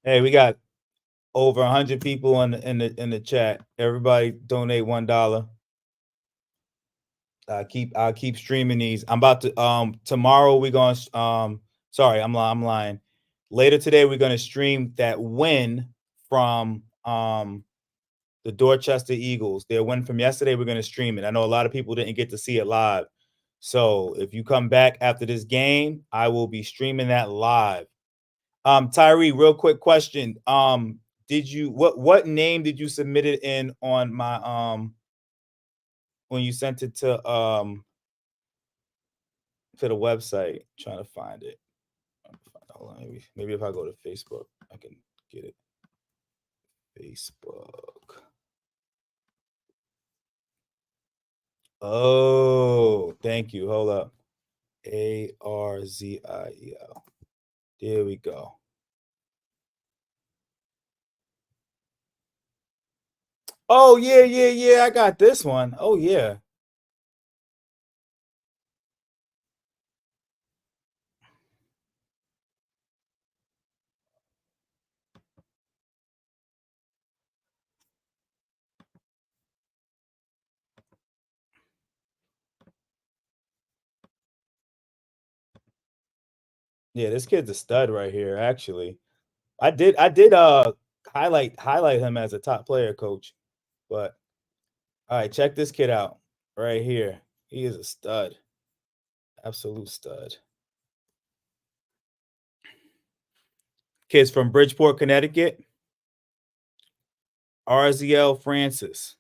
Hey, we got over 100 people in the chat. Everybody donate $1. I'll keep streaming these. I'm about to tomorrow we're going to sorry, I'm lying. Later today we're going to stream that win from the Dorchester Eagles. Their win from yesterday, we're going to stream it. I know a lot of people didn't get to see it live. So if you come back after this game, I will be streaming that live. Tyree, real quick question. Did you what name did you submit it in on my when you sent it to the website? I'm trying to find it. Hold on, maybe if I go to Facebook, I can get it. Facebook. Oh, thank you. Hold up. ARZIEL. There we go. Oh, yeah. I got this one. Oh, yeah. Yeah, this kid's a stud right here, actually. I did highlight him as a top player, coach. But all right, check this kid out right here. He is a stud. Absolute stud. Kids from Bridgeport, Connecticut. RZL Francis.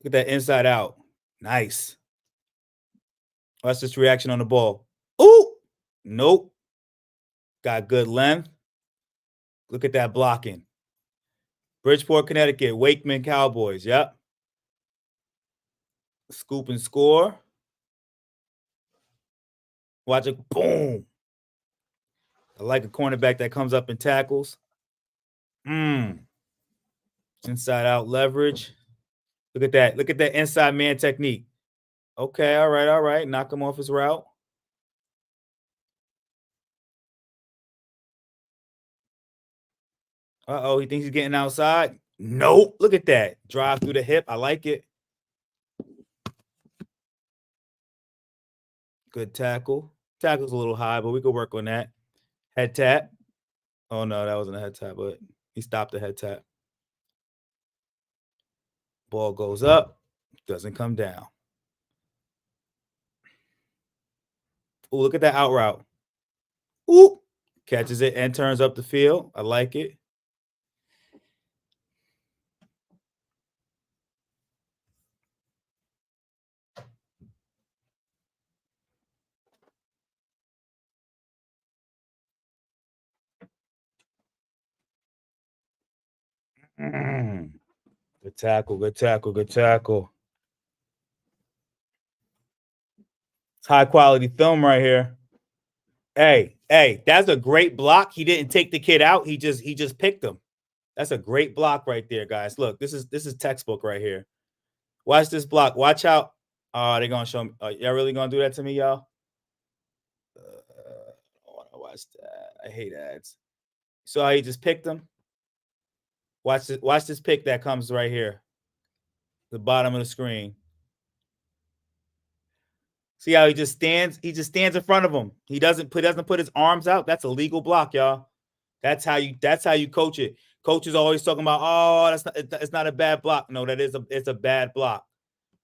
Look at that inside out. Nice. Watch this reaction on the ball. Ooh! Nope. Got good length. Look at that blocking. Bridgeport, Connecticut. Wakeman Cowboys. Yep. Scoop and score. Watch it. Boom. I like a cornerback that comes up and tackles. Inside out leverage. Look at that. Look at that inside man technique. Okay, all right. Knock him off his route. Uh-oh, he thinks he's getting outside. Nope. Look at that. Drive through the hip. I like it. Good tackle. Tackle's a little high, but we could work on that. Head tap. Oh, no, that wasn't a head tap, but he stopped the head tap. Ball goes up. Doesn't come down. Oh, look at that out route. Ooh. Catches it and turns up the field. I like it. Good tackle. It's high quality film right here. Hey, that's a great block. He didn't take the kid out. He just picked him. That's a great block right there, guys. Look, this is textbook right here. Watch this block. Watch out. They're gonna show me. Y'all really gonna do that to me, y'all? I want to watch that. I hate ads. So he just picked him. Watch this pick that comes right here. The bottom of the screen. See how he just stands? He just stands in front of him. He doesn't put his arms out. That's a legal block, y'all. That's how you coach it. Coaches always talking about, oh, it's not a bad block. No, it's a bad block.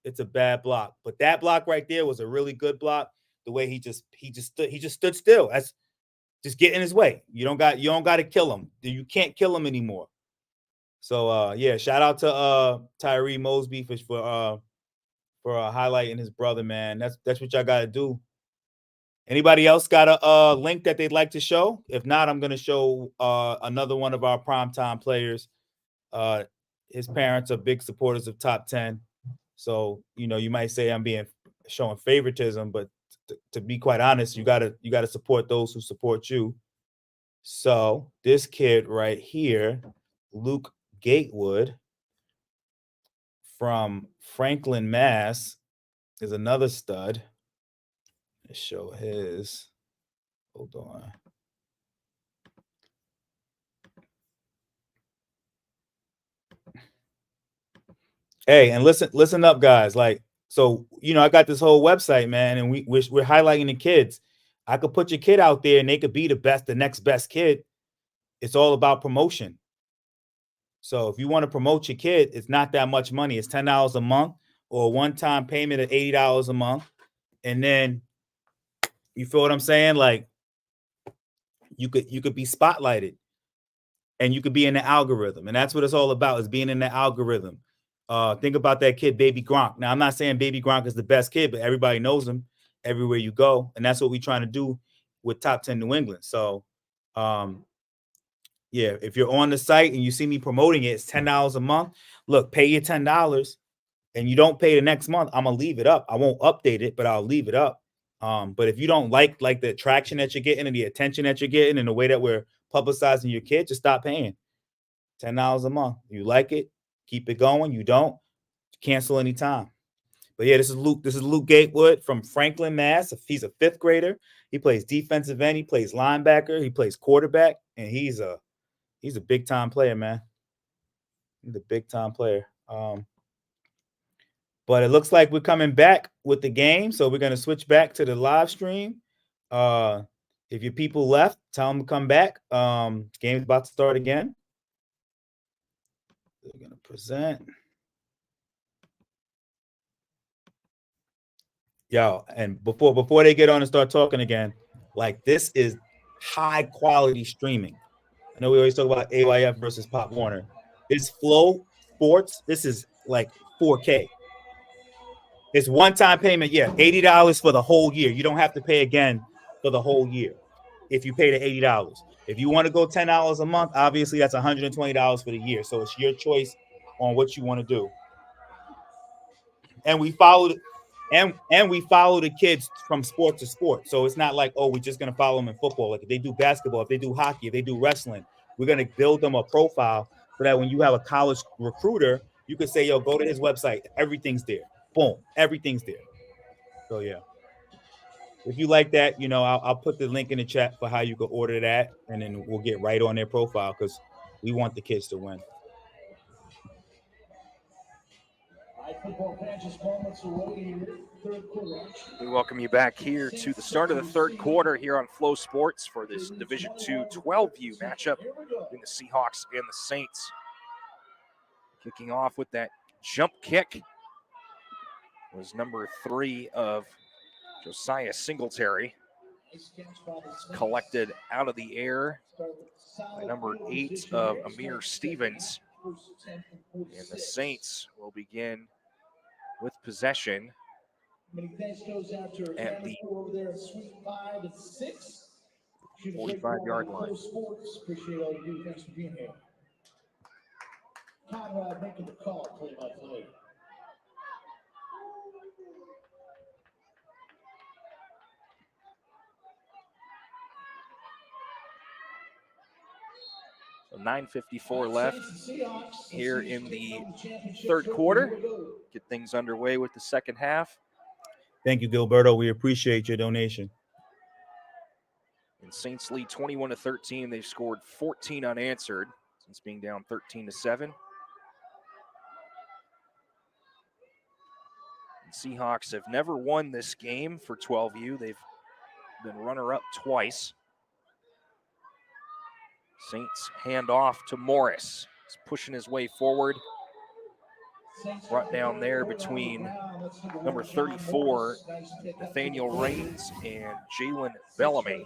It's a bad block. But that block right there was a really good block. The way he just stood still. That's just get in his way. You don't got to kill him. You can't kill him anymore. So yeah, shout out to Tyree Mosby for highlighting his brother, man. That's what y'all got to do. Anybody else got a link that they'd like to show? If not, I'm going to show another one of our primetime players. His parents are big supporters of Top 10. So, you might say I'm showing favoritism, but to be quite honest, you got to support those who support you. So this kid right here, Luke Gatewood from Franklin, Mass, is another stud. Let's show his. Hold on. Hey, and listen up, guys. Like, So, I got this whole website, man, and we're highlighting the kids. I could put your kid out there and they could be the next best kid. It's all about promotion. So if you want to promote your kid, it's not that much money. It's $10 a month or a one-time payment of $80 a month. And then you feel what I'm saying? Like you could be spotlighted and you could be in the algorithm. And that's what it's all about, is being in the algorithm. Think about that kid, Baby Gronk. Now, I'm not saying Baby Gronk is the best kid, but everybody knows him everywhere you go. And that's what we're trying to do with Top 10 New England. So, yeah, if you're on the site and you see me promoting it, it's $10 a month. Look, pay your $10 and you don't pay the next month, I'm going to leave it up. I won't update it, but I'll leave it up. But if you don't like the attraction that you're getting and the attention that you're getting and the way that we're publicizing your kid, just stop paying. $10 a month. You like it, keep it going. You don't, cancel anytime. But yeah, this is Luke. This is Luke Gatewood from Franklin, Mass. He's a 5th grader. He plays defensive end. He plays linebacker. He plays quarterback, and he's a big time player, man. He's a big time player. But it looks like we're coming back with the game, so we're gonna switch back to the live stream. If your people left, tell them to come back. Game's about to start again. We're gonna present. Yo, and before they get on and start talking again, like, this is high quality streaming. I know we always talk about AYF versus Pop Warner. This Flow Sports, this is like 4K. It's one-time payment, yeah, $80 for the whole year. You don't have to pay again for the whole year if you pay the $80. If you want to go $10 a month, obviously that's $120 for the year. So it's your choice on what you want to do. And we followed we follow the kids from sport to sport. So it's not like, oh, we're just going to follow them in football. Like if they do basketball, if they do hockey, if they do wrestling, we're going to build them a profile so that when you have a college recruiter, you could say, yo, go to his website. Everything's there. Boom. Everything's there. So, yeah. If you like that, I'll put the link in the chat for how you can order that. And then we'll get right on their profile because we want the kids to win. We welcome you back here to the start of the third quarter here on Flow Sports for this Division II 12U matchup between the Seahawks and the Saints. Kicking off with that jump kick was number 3 of Josiah Singletary. It's collected out of the air by number 8 of Amir Stevens. And the Saints will begin with possession at the 45-yard line. Appreciate all you do. Thanks for being here. Conrad making the call, play-by-play. So 9:54 left here in the third quarter. Get things underway with the second half. Thank you, Gilberto. We appreciate your donation. And Saints lead 21-13. They've scored 14 unanswered since being down 13-7. And Seahawks have never won this game for 12U. They've been runner-up twice. Saints hand off to Morris. He's pushing his way forward. Brought down there between number 34, Nathaniel Raines, and Jalen Bellamy.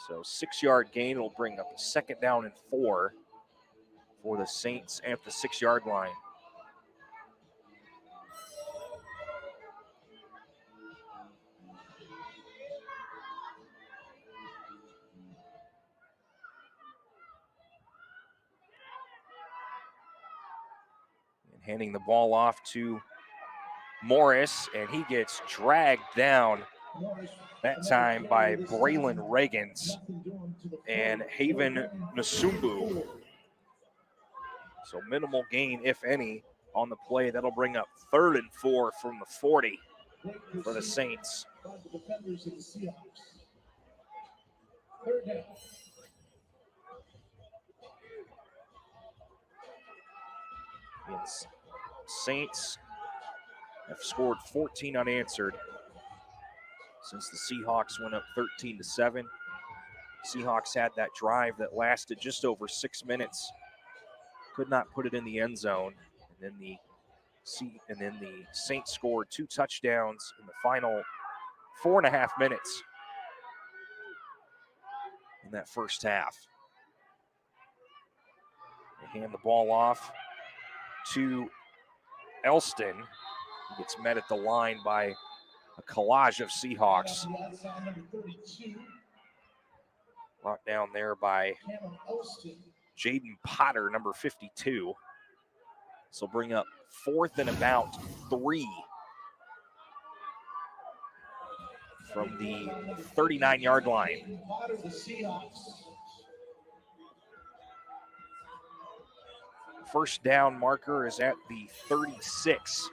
So 6-yard gain will bring up a 2nd down and 4 for the Saints at the 6-yard line. Handing the ball off to Morris, and he gets dragged down that time by Braylon Reagans and Haven Nasumbu. So minimal gain, if any, on the play. That'll bring up 3rd and 4 from the 40 for the Saints. It's Saints have scored 14 unanswered since the Seahawks went up 13-7. Seahawks had that drive that lasted just over 6 minutes. Could not put it in the end zone. And then the Saints scored 2 touchdowns in the final 4.5 minutes in that first half. They hand the ball off to Elston. He gets met at the line by a collage of Seahawks. Brought down there by Jaden Potter, number 52. This will bring up 4th and about 3 from the 39-yard line. First down marker is at the 36.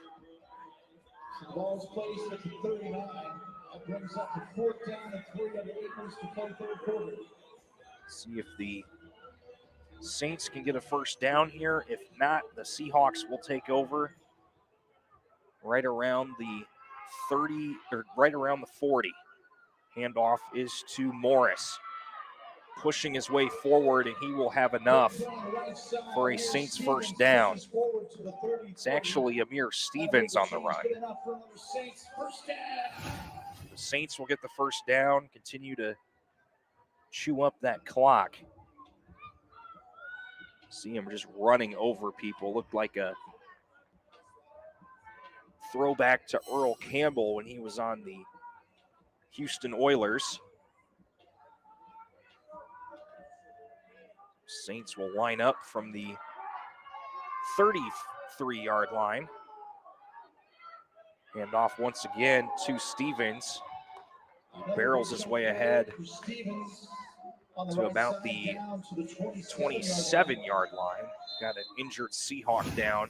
The ball's placed at the 39. That brings up to 4th down and 3 on the 8 minutes to play third quarter. See if the Saints can get a first down here. If not, the Seahawks will take over right around the 30 or right around the 40. Handoff is to Morris, pushing his way forward, and he will have enough for a Saints first down. It's actually Amir Stevens on the run. The Saints will get the first down, continue to chew up that clock. See him just running over people. Looked like a throwback to Earl Campbell when he was on the Houston Oilers. Saints will line up from the 33-yard line. Hand off once again to Stevens. He barrels his way ahead to about the 27-yard line. Got an injured Seahawk down.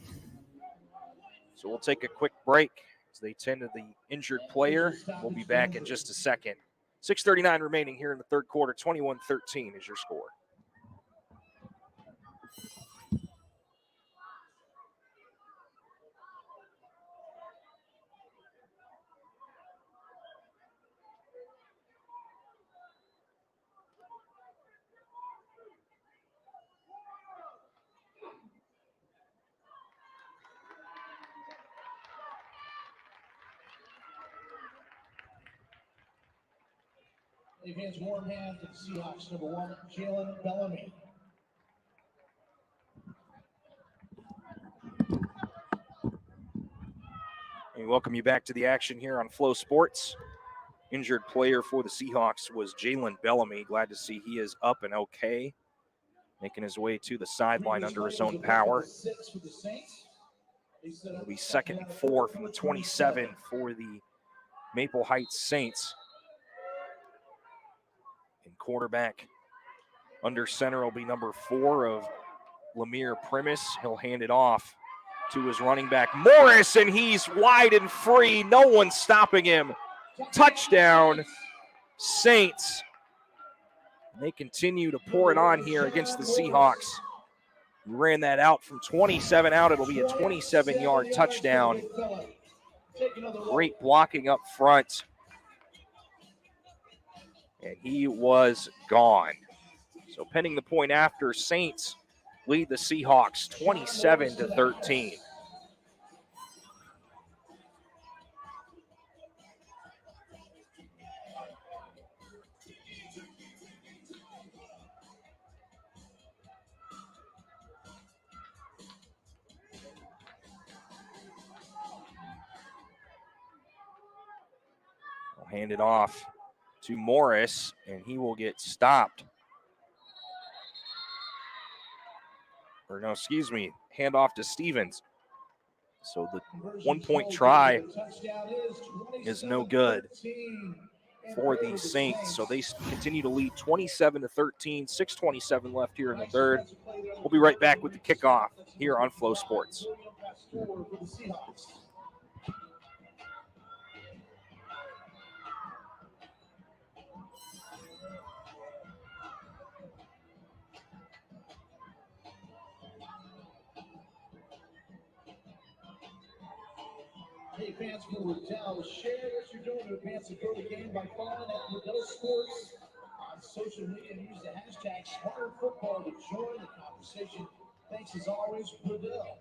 So we'll take a quick break as they tend to the injured player. We'll be back in just a second. 6:39 remaining here in the third quarter. 21-13 is your score. He hands warm hand to the Seahawks, number 1, Jalen Bellamy. We welcome you back to the action here on Flow Sports. Injured player for the Seahawks was Jalen Bellamy. Glad to see he is up and okay, making his way to the sideline under his own power. It'll be 2nd and 4 from the 27 for the Maple Heights Saints. And quarterback under center will be number 4 of Lemire Primus. He'll hand it off to his running back, Morris, and he's wide and free. No one's stopping him. Touchdown, Saints. And they continue to pour it on here against the Seahawks. He ran that out from 27 out. It'll be a 27-yard touchdown. Great blocking up front. And he was gone. So pending the point after, Saints lead the Seahawks 27-13. I'll hand it off to Morris, and he will get stopped. Or no, excuse me, hand off to Stevens. So the 1-point try is no good for the Saints. So they continue to lead 27-13, 6:27 left here in the third. We'll be right back with the kickoff here on Flow Sports. Hey, fans for Riddell, share what you're doing to advance the growth of the game by following at Riddell Sports on social media and use the hashtag SmarterFootball to join the conversation. Thanks as always, Riddell.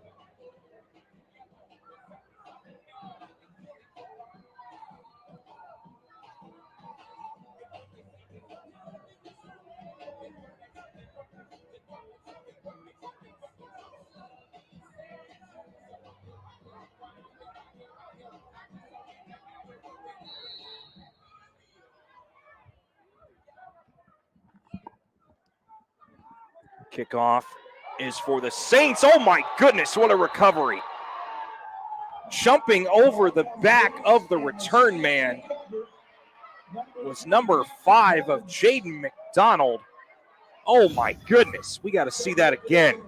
Kickoff is for the Saints. Oh my goodness, what a recovery. Jumping over the back of the return man was number 5 of Jaden McDonald. Oh my goodness, we got to see that again.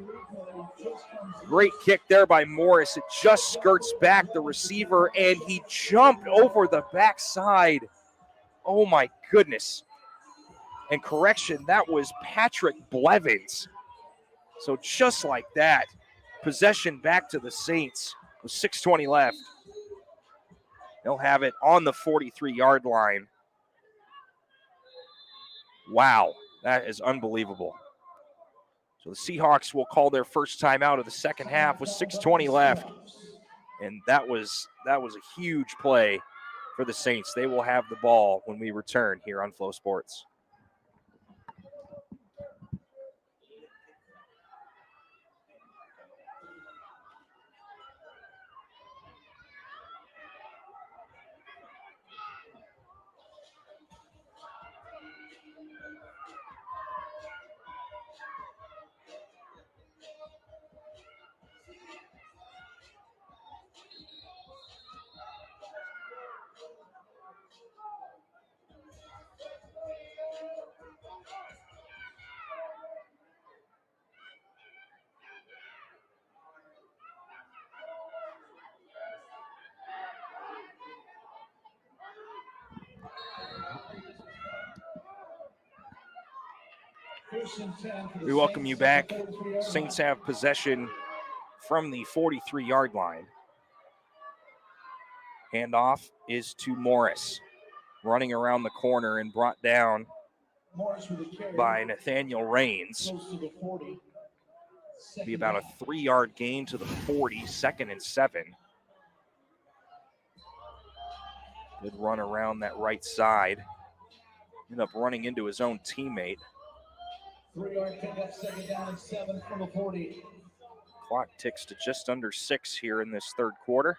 Great kick there by Morris. It just skirts back the receiver, and he jumped over the backside. Oh my goodness. And correction, that was Patrick Blevins. So just like that, possession back to the Saints with 6:20 left. They'll have it on the 43-yard line. Wow, that is unbelievable. So the Seahawks will call their first time out of the second half with 6:20 left. And that was a huge play for the Saints. They will have the ball when we return here on Flow Sports. We welcome you back. Saints have possession from the 43-yard line. Handoff is to Morris, running around the corner and brought down by Nathaniel Raines. Be about a 3-yard gain to the 40, 2nd and 7. Good run around that right side. Ended up running into his own teammate. 3-yard pickup, 2nd down and 7 from the 40. Clock ticks to just under 6 here in this third quarter.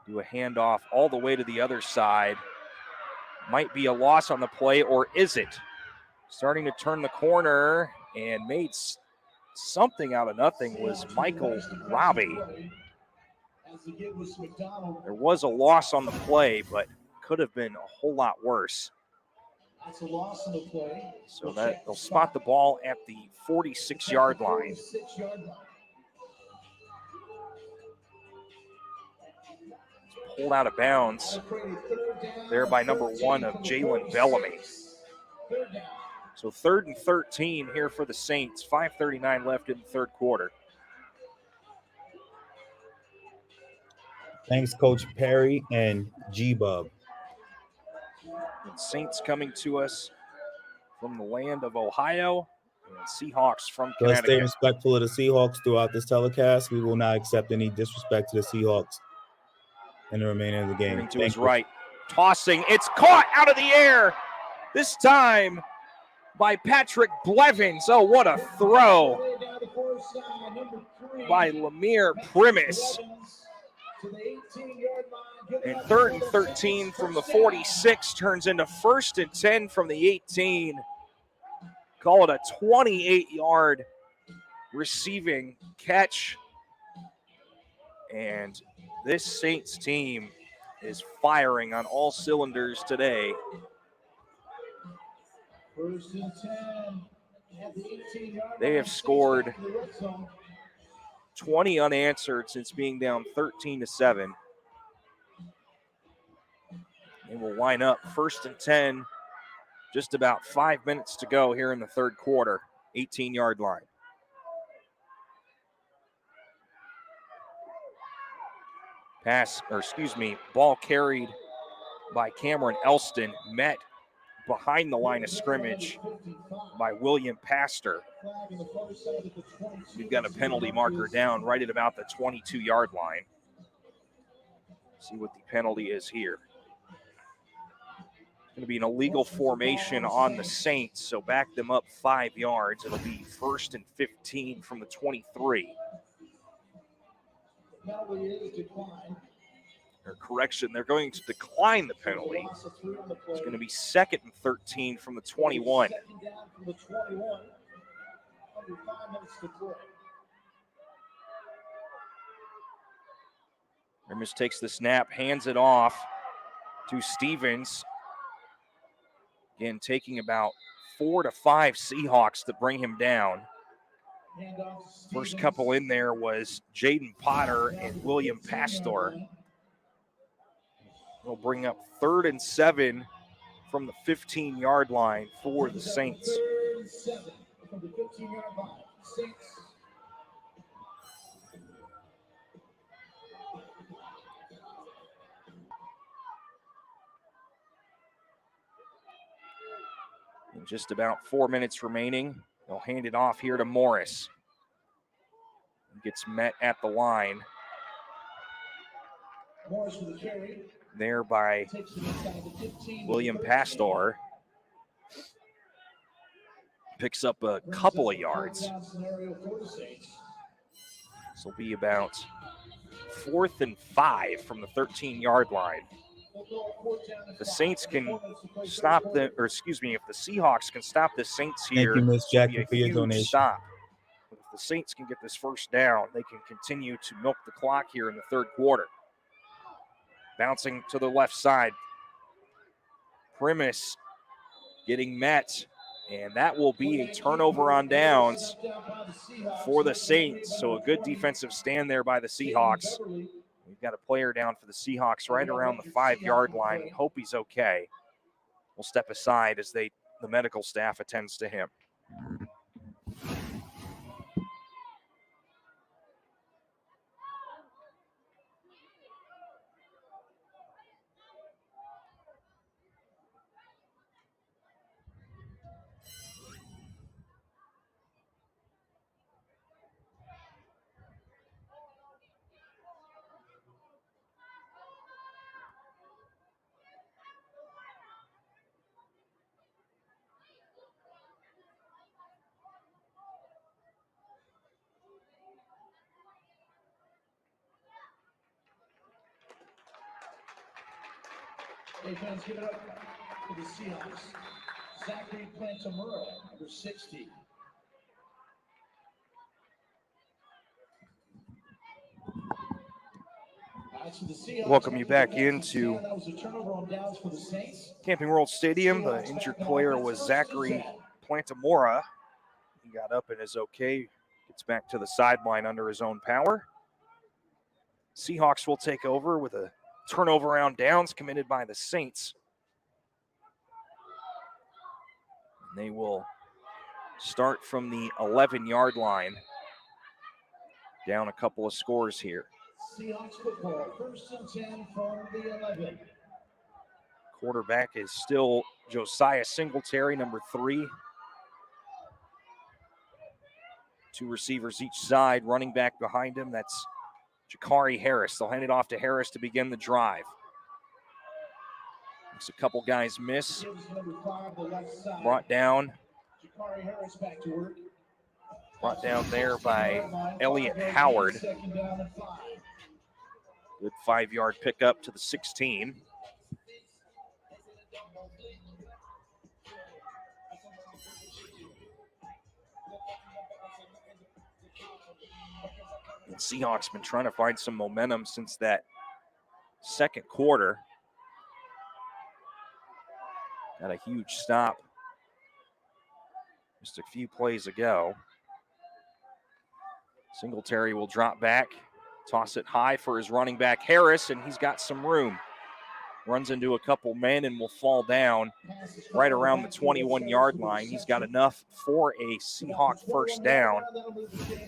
Do a handoff all the way to the other side. Might be a loss on the play, or is it? Starting to turn the corner and made something out of nothing was Michael Robbie. There was a loss on the play, but could have been a whole lot worse. That's a loss in the play. So that they'll spot the ball at the 46-yard line. Pulled out of bounds there by number 1 of Jalen Bellamy. So 3rd and 13 here for the Saints. 5:39 left in the third quarter. Thanks, Coach Perry and G-Bub. And Saints coming to us from the land of Ohio, and Seahawks from Let's stay Connecticut. respectful of the Seahawks throughout this telecast. We will not accept any disrespect to the Seahawks in the remainder of the game. Turning to his right, tossing. It's caught out of the air. This time by Patrick Blevins. Oh, what a throw by Lemire Primus. And 3rd and 13 from the 46 turns into 1st and 10 from the 18. Call it a 28-yard receiving catch. And this Saints team is firing on all cylinders today. 1st and 10. They have scored 20 unanswered since being down 13-7. They will line up 1st and 10. Just about 5 minutes to go here in the third quarter. 18-yard line. Ball carried by Cameron Elston, met behind the line of scrimmage by William Pastor. We've got a penalty marker down right at about the 22-yard line. See what the penalty is here. It's going to be an illegal formation on the Saints, so back them up 5 yards. It'll be 1st and 15 from the 23. Or correction, they're going to decline the penalty. It's going to be 2nd and 13 from the 21. Hermes takes the snap, hands it off to Stevens. Again, taking about 4 to 5 Seahawks to bring him down. First couple in there was Jaden Potter and William Pastor. We'll bring up 3rd and 7 from the 15-yard line for the Saints. In just about 4 minutes remaining, they'll hand it off here to Morris. He gets met at the line. Morris with the carry. There by William Pastor. Picks up a couple of yards. This will be about 4th and 5 from the 13-yard line. If the Saints can stop if the Seahawks can stop the Saints here, thank you, Ms. Jackie, for your donation. Stop. If the Saints can get this first down, they can continue to milk the clock here in the 3rd quarter. Bouncing to the left side. Primus getting met, and that will be a turnover on downs for the Saints. So a good defensive stand there by the Seahawks. We've got a player down for the Seahawks right around the 5-yard line. We hope he's okay. We'll step aside as the medical staff attends to him. Hey, fans, give it up for the Seahawks. Zachary Plantamura, number 60. Welcome you back into Camping World Stadium. The injured player was Zachary Plantamura. He got up and is okay. Gets back to the sideline under his own power. Seahawks will take over with a turnover on downs committed by the Saints. And they will start from the 11-yard line. Down a couple of scores here. Seahawks football, 1st and 10 from the 11. Quarterback is still Josiah Singletary, number 3. 2 receivers each side, running back behind him. That's Jakari Harris. They'll hand it off to Harris to begin the drive. There's a couple guys miss. Brought down. Jakari Harris back to work. Brought down there by Elliott Howard. Good 5-yard pickup to the 16. And Seahawks been trying to find some momentum since that 2nd quarter. Got a huge stop just a few plays ago. Singletary will drop back, toss it high for his running back Harris, and he's got some room. Runs into a couple men and will fall down right around the 21-yard line. He's got enough for a Seahawk first down.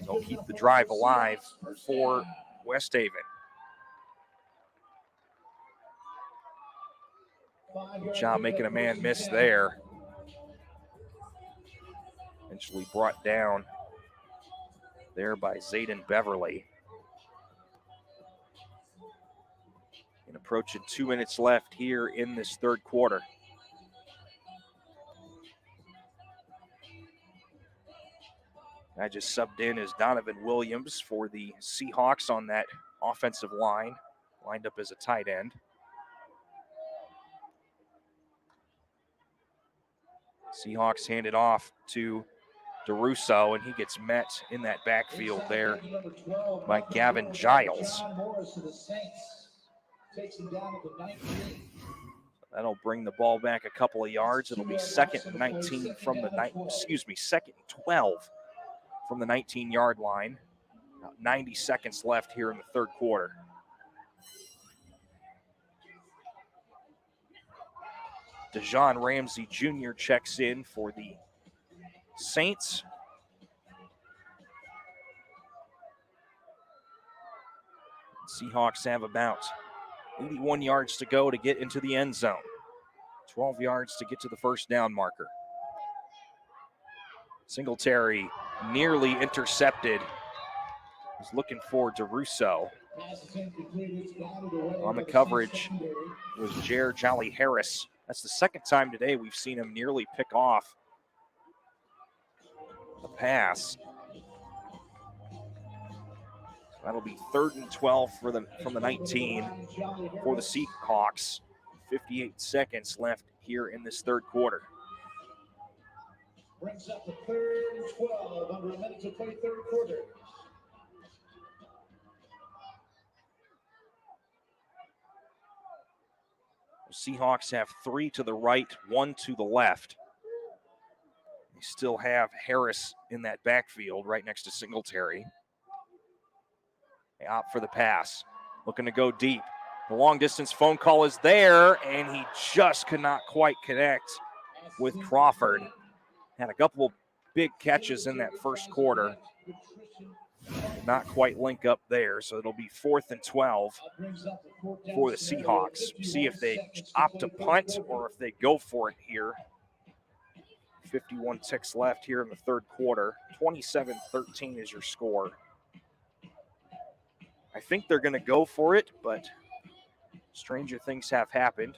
They'll keep the drive alive for West Haven. Good job making a man miss there. Eventually brought down there by Zayden Beverly. And approaching 2 minutes left here in this third quarter. I just subbed in as Donovan Williams for the Seahawks on that offensive line, lined up as a tight end. Seahawks hand it off to DeRusso, and he gets met in that backfield there by Gavin Giles. That'll bring the ball back a couple of yards. It'll be second and 19 from the second and 12 from the 19-yard line. About 90 seconds left here in the third quarter. Dejon Ramsey Jr. checks in for the Saints. Seahawks have about 81 yards to go to get into the end zone. 12 yards to get to the first down marker. Singletary nearly intercepted. He's looking for DeRusso. On the coverage was Jared Jolly Harris. That's the second time today we've seen him nearly pick off a pass. That'll be 3rd and 12 from the 19 for the Seahawks. 58 seconds left here in this third quarter. Brings up the 3rd and 12, under a minute to play third quarter. The Seahawks have 3 to the right, 1 to the left. They still have Harris in that backfield right next to Singletary. They opt for the pass, looking to go deep. The long distance phone call is there, and he just could not quite connect with Crawford. Had a couple big catches in that first quarter. Did not quite link up there, so it'll be 4th and 12 for the Seahawks. See if they opt to punt or if they go for it here. 51 ticks left here in the third quarter. 27-13 is your score. I think they're going to go for it, but stranger things have happened.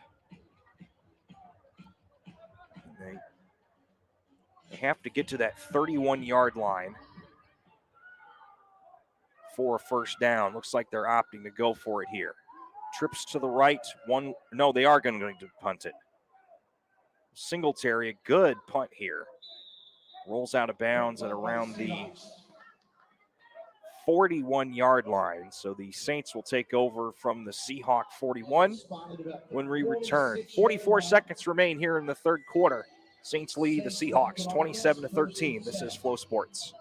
They have to get to that 31-yard line for a first down. Looks like they're opting to go for it here. Trips to the right. No, they are going to punt it. Singletary, a good punt here. Rolls out of bounds at around the 41-yard line. So the Saints will take over from the Seahawk 41 when we return. 44 seconds remain here in the third quarter. Saints lead the Seahawks 27-13. This is Flow Sports.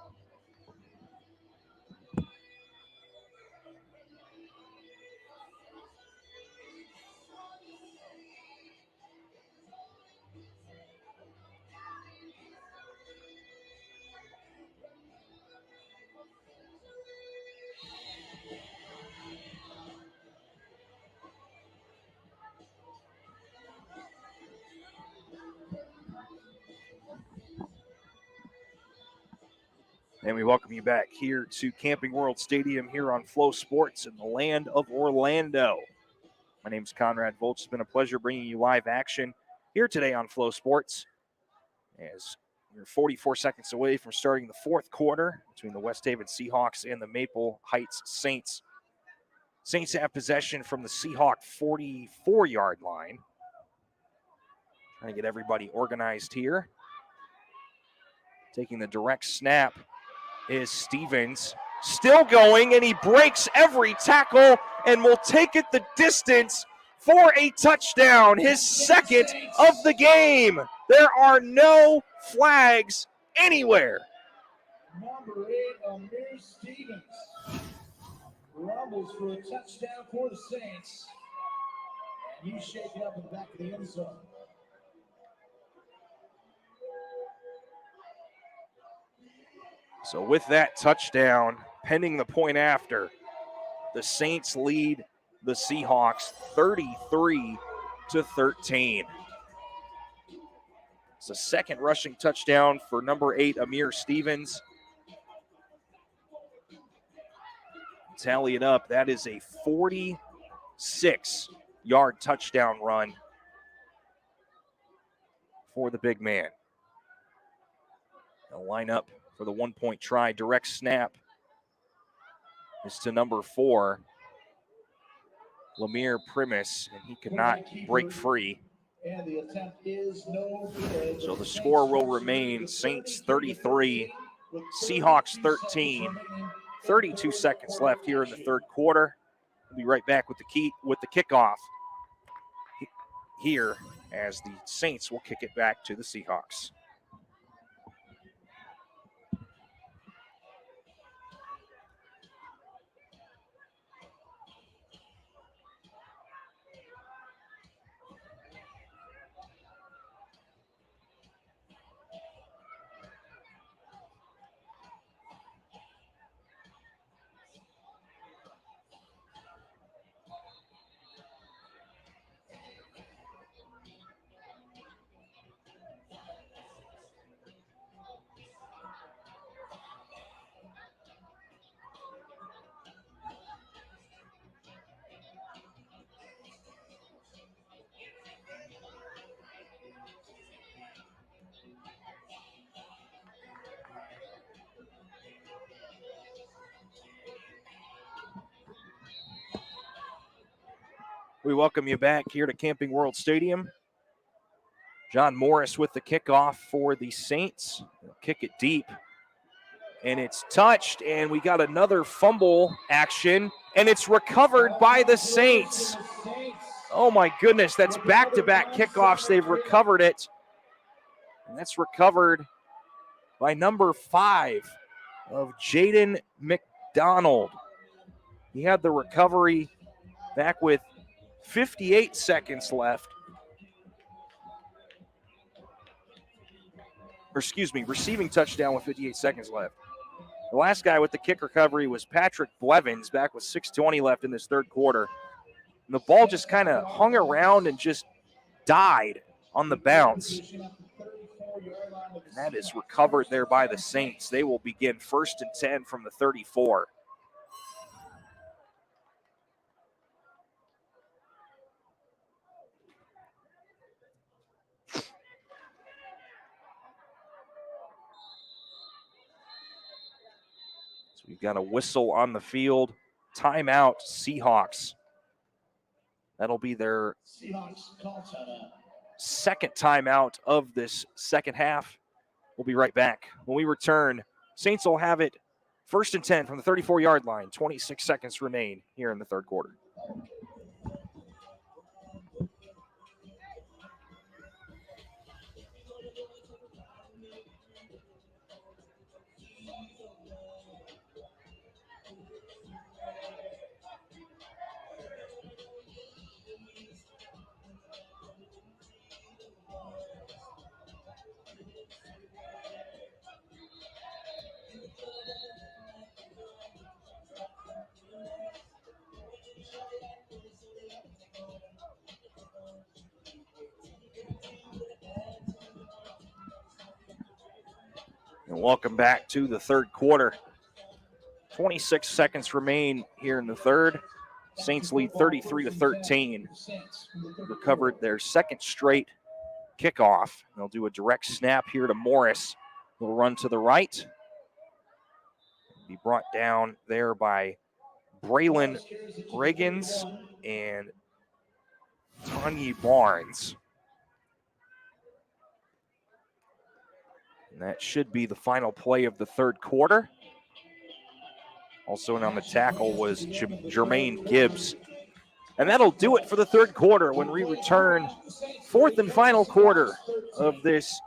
And we welcome you back here to Camping World Stadium here on Flow Sports in the land of Orlando. My name is Conrad Volch. It's been a pleasure bringing you live action here today on Flow Sports. As we're 44 seconds away from starting the fourth quarter between the West Haven Seahawks and the Maple Heights Saints. Saints have possession from the Seahawk 44-yard line. Trying to get everybody organized here. Taking the direct snap is Stevens, still going, and he breaks every tackle and will take it the distance for a touchdown, his second of the game. There are no flags anywhere. Number 8, Amir Stevens, rumbles for a touchdown for the Saints. And you shake it up in the back of the end zone. So with that touchdown, pending the point after, the Saints lead the Seahawks to 13. It's a second rushing touchdown for number 8, Amir Stevens. Tally it up. That is a 46-yard touchdown run for the big man. They'll line up for the 1-point try. Direct snap is to number 4, Lamir Primus, and he could not break free. And the attempt is no good. So the score will remain Saints 33, Seahawks 13. 32 seconds left here in the third quarter. We'll be right back with the kickoff here as the Saints will kick it back to the Seahawks. We welcome you back here to Camping World Stadium. John Morris with the kickoff for the Saints. They'll kick it deep. And it's touched, and we got another fumble action, and it's recovered by the Saints. Oh my goodness, that's back-to-back kickoffs. They've recovered it. And that's recovered by number 5 of Jaden McDonald. He had the recovery back with 58 seconds left. Or excuse me, receiving touchdown with 58 seconds left. The last guy with the kick recovery was Patrick Blevins back with 6:20 left in this third quarter. And the ball just kind of hung around and just died on the bounce. And that is recovered there by the Saints. They will begin 1st and 10 from the 34. We've got a whistle on the field. Timeout, Seahawks. That'll be their second timeout of this second half. We'll be right back. When we return, Saints will have it 1st and 10 from the 34-yard line. 26 seconds remain here in the third quarter. And welcome back to the third quarter. 26 seconds remain here in the third. Saints lead 33-13. Recovered their second straight kickoff. They'll do a direct snap here to Morris. He'll run to the right. Be brought down there by Braylon Riggins and Tanya Barnes. And that should be the final play of the third quarter. Also in on the tackle was Jermaine Gibbs. And that'll do it for the third quarter when we return. 4th and final quarter of this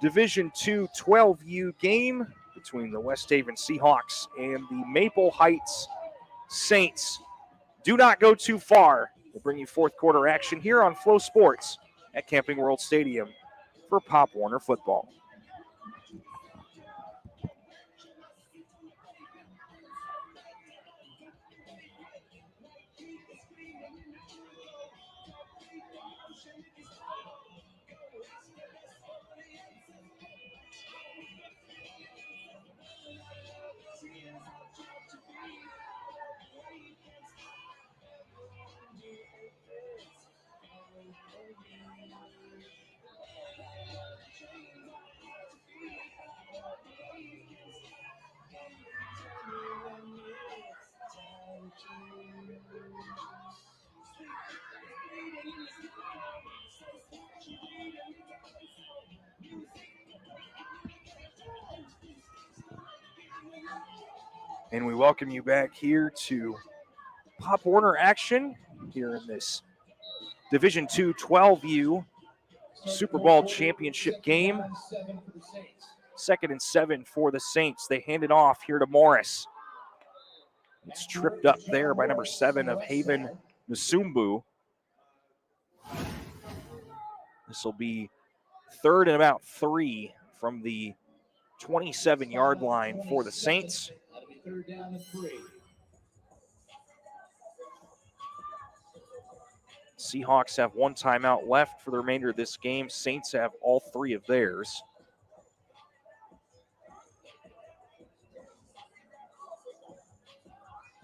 Division II 12U game between the West Haven Seahawks and the Maple Heights Saints. Do not go too far. We'll bring you fourth quarter action here on Flow Sports at Camping World Stadium for Pop Warner football. And we welcome you back here to Pop Warner action here in this Division II 12U Super Bowl championship game. 2nd and 7 for the Saints. They hand it off here to Morris. It's tripped up there by number 7 of Haven Nsumbu. This will be 3rd and about 3 from the 27-yard line for the Saints. Seahawks have 1 timeout left for the remainder of this game. Saints have all 3 of theirs.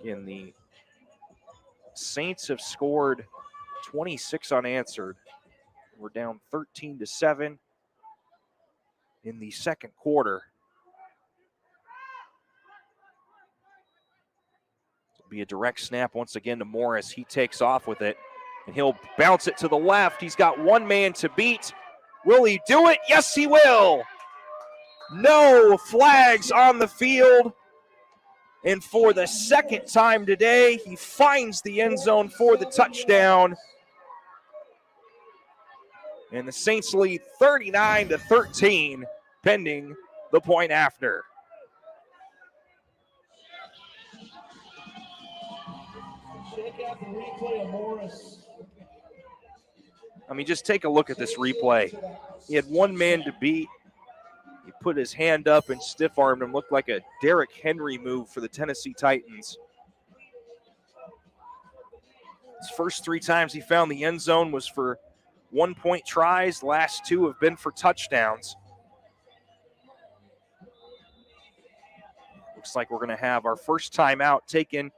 And the Saints have scored 26 unanswered. We're down 13-7 in the second quarter. It'll be a direct snap once again to Morris. He takes off with it, and he'll bounce it to the left. He's got 1 man to beat. Will he do it? Yes, he will. No flags on the field. And for the second time today, he finds the end zone for the touchdown. And the Saints lead 39-13, pending the point after. Check out the replay of Morris. I mean, just take a look at this replay. He had 1 man to beat. He put his hand up and stiff-armed him. Looked like a Derrick Henry move for the Tennessee Titans. His first 3 times he found the end zone was for 1-point tries. The last 2 have been for touchdowns. Looks like we're going to have our first timeout taken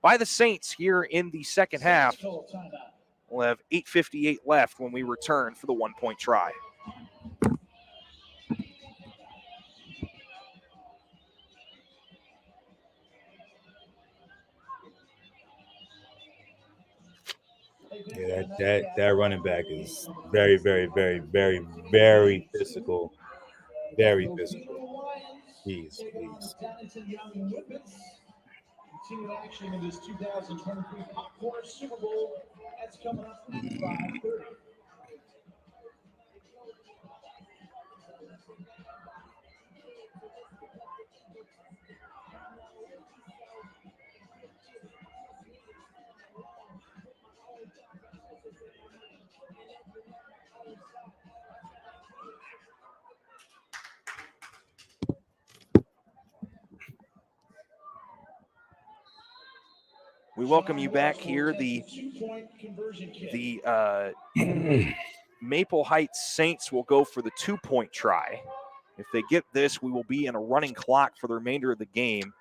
by the Saints here in the second half. We'll have 8:58 left when we return for the 1-point try. Yeah, that running back is very, very, very, very, very physical. Very physical. Please. Continue action in this 2023 Pop Warner Super Bowl. That's coming up at 5:30. We welcome you back here. The Maple Heights Saints will go for the 2-point try. If they get this, we will be in a running clock for the remainder of the game.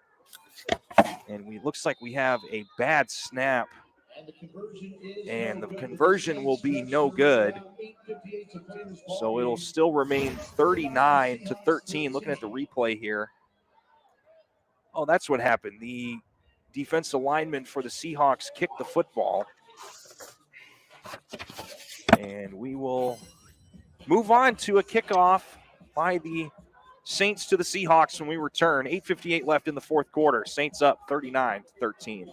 And it looks like we have a bad snap. And the conversion will be no good. So it'll still remain 39-13. Looking at the replay here. Oh, that's what happened. The defensive lineman for the Seahawks kicked the football. And we will move on to a kickoff by the Saints to the Seahawks when we return. 8:58 left in the fourth quarter. Saints up 39-13.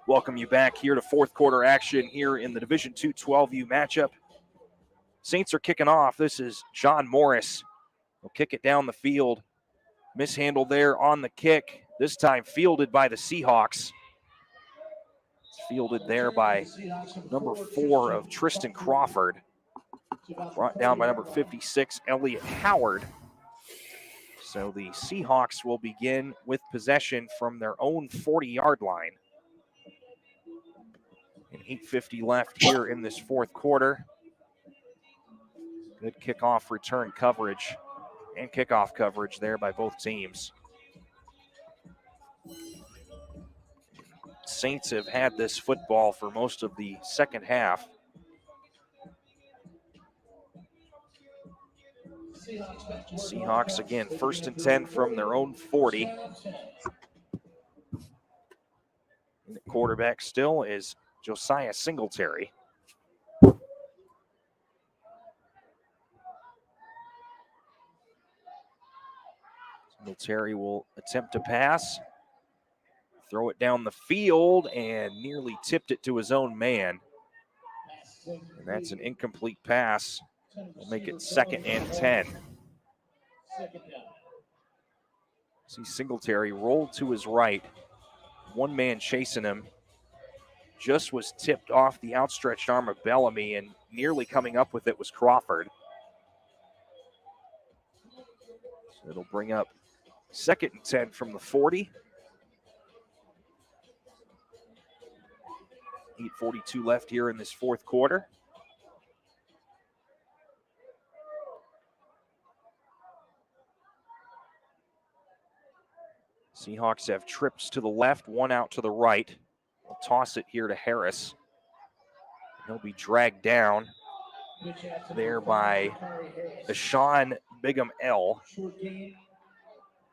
Welcome you back here to fourth quarter action here in the Division II 12U matchup. Saints are kicking off. This is John Morris. He'll kick it down the field. Mishandle there on the kick. This time fielded by the Seahawks. It's fielded there by number 4 of Tristan Crawford. brought down by number 56, Elliott Howard. So the Seahawks will begin with possession from their own 40-yard line. And 8:50 left here in this fourth quarter. Good kickoff return coverage and kickoff coverage there by both teams. Saints have had this football for most of the second half. Seahawks again, 1st and 10 from their own 40. And the quarterback still is Josiah Singletary. Singletary will attempt to pass, throw it down the field, and nearly tipped it to his own man. And that's an incomplete pass. We'll make it 2nd and 10. See Singletary rolled to his right. One man chasing him. Just was tipped off the outstretched arm of Bellamy, and nearly coming up with it was Crawford. So it'll bring up 2nd and 10 from the 40. 8:42 left here in this fourth quarter. Seahawks have trips to the left, one out to the right. We'll toss it here to Harris. He'll be dragged down there by Ashawn Bigham L.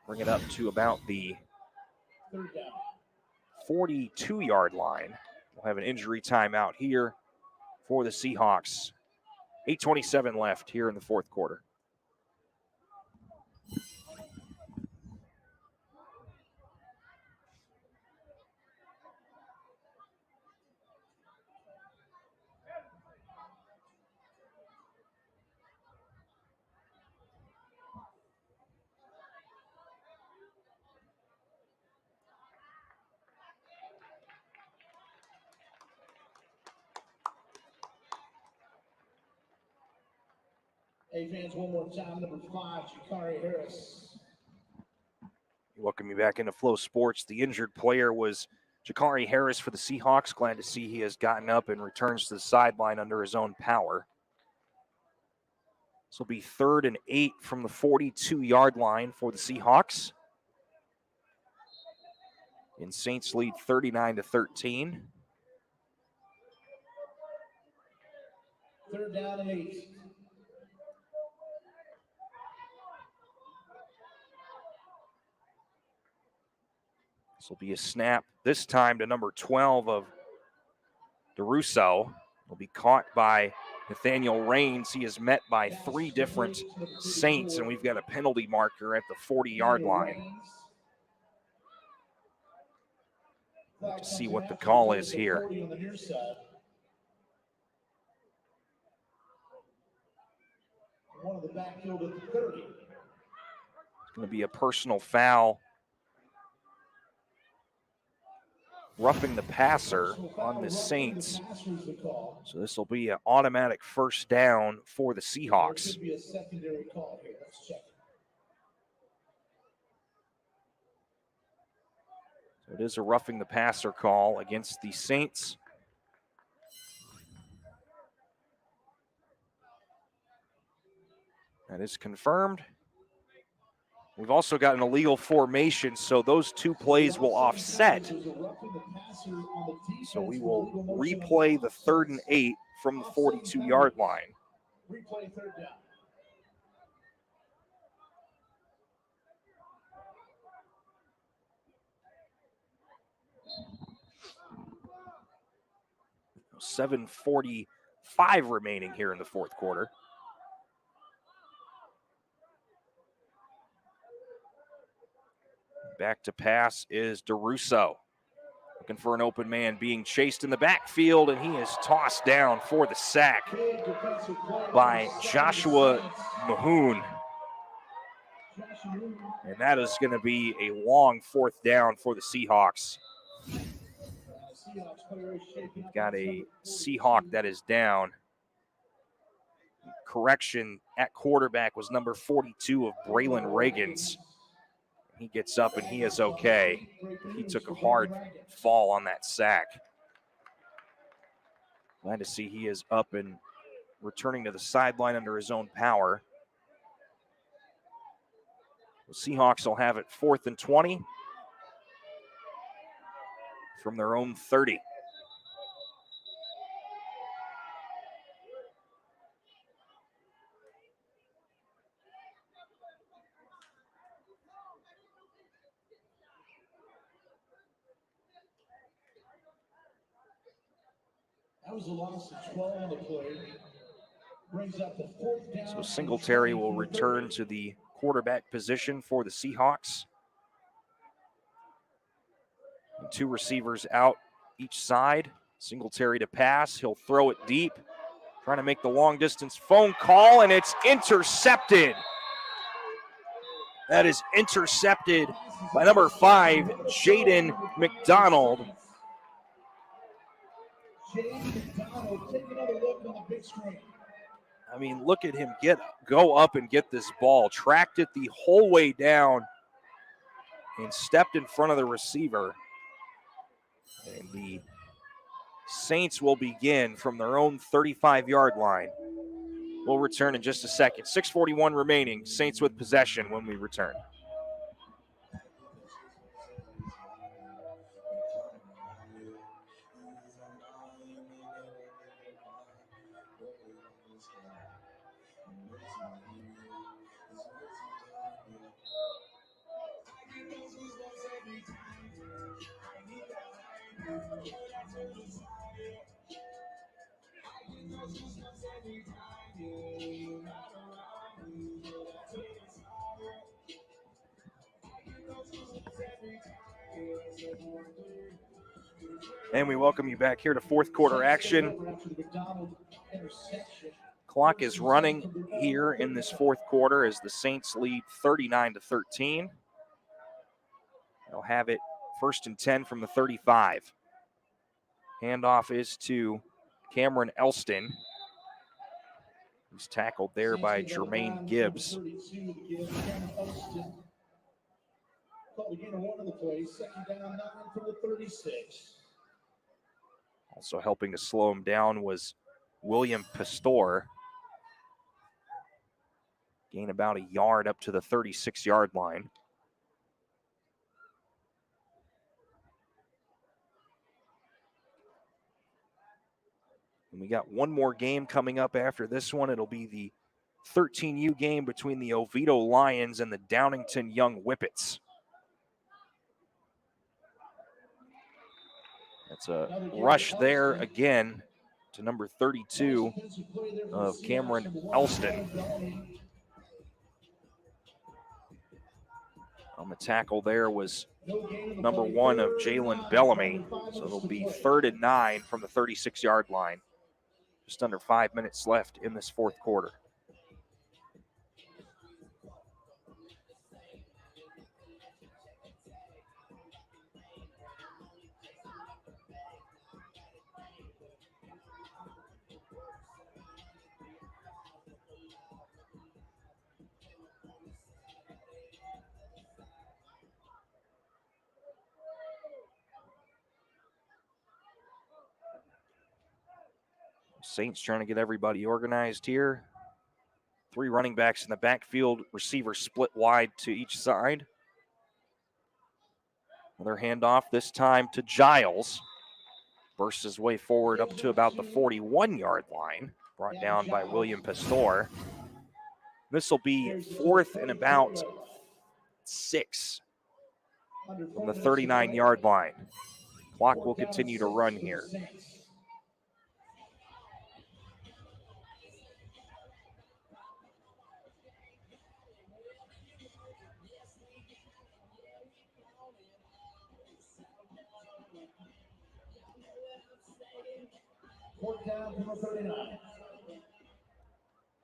Bring it up to about the 42-yard line. We'll have an injury timeout here for the Seahawks. 8:27 left here in the fourth quarter. Hey fans, one more time, number 5, Jakari Harris. Welcome you back into Flow Sports. The injured player was Jakari Harris for the Seahawks. Glad to see he has gotten up and returns to the sideline under his own power. This will be 3rd and 8 from the 42-yard line for the Seahawks. And Saints lead 39-13. 3rd down and 8. This will be a snap, this time to number 12 of DeRusso. Will be caught by Nathaniel Raines. He is met by 3 different Saints, and we've got a penalty marker at the 40-yard line. We'll to see what the call is here. One of the backfield at the 30. It's going to be a personal foul. Roughing the passer on the Saints. So this will be an automatic 1st down for the Seahawks. There could be a secondary call here. Let's check. So it is a roughing the passer call against the Saints. That is confirmed. We've also got an illegal formation, so those 2 plays will offset. So we will replay the 3rd and 8 from the 42-yard line. Replay 3rd down. $7:45 remaining here in the fourth quarter. Back to pass is DeRusso. Looking for an open man, being chased in the backfield, and he is tossed down for the sack by Joshua Mahoon. And that is going to be a long 4th down for the Seahawks. We've got a Seahawk that is down. correction at quarterback was number 42 of Braylon Reagans. He gets up and he is okay. He took a hard fall on that sack. Glad to see he is up and returning to the sideline under his own power. The Seahawks will have it 4th and 20 from their own 30. That was a loss of 12 on the play. Brings up the 4th down. So Singletary will return to the quarterback position for the Seahawks. And 2 receivers out each side. Singletary to pass. He'll throw it deep. Trying to make the long distance phone call, and it's intercepted. That is intercepted by number 5, Jaden McDonald. Take another look on the big screen. I mean, look at him go up and get this ball. Tracked it the whole way down and stepped in front of the receiver. And the Saints will begin from their own 35-yard line. We'll return in just a second. 6:41 remaining. Saints with possession when we return. And we welcome you back here to fourth quarter action. Clock is running here in this fourth quarter as the Saints lead 39-13. They'll have it 1st and 10 from the 35. Handoff is to Cameron Elston. He's tackled there by Jermaine Gibbs. Also helping to slow him down was William Pastor. Gain about a yard up to the 36-yard line. And we got one more game coming up after this one. It'll be the 13U game between the Oviedo Lions and the Downington Young Whippets. That's a rush there again to number 32 of Cameron Elston. On the tackle there was number 1 of Jalen Bellamy. So it'll be 3rd and 9 from the 36-yard line. Just under 5 minutes left in this fourth quarter. Saints trying to get everybody organized here. 3 running backs in the backfield, receivers split wide to each side. Another handoff, this time to Giles. Bursts his way forward up to about the 41-yard line. Brought down by William Pastor. This will be 4th and about 6 from the 39-yard line. Clock will continue to run here.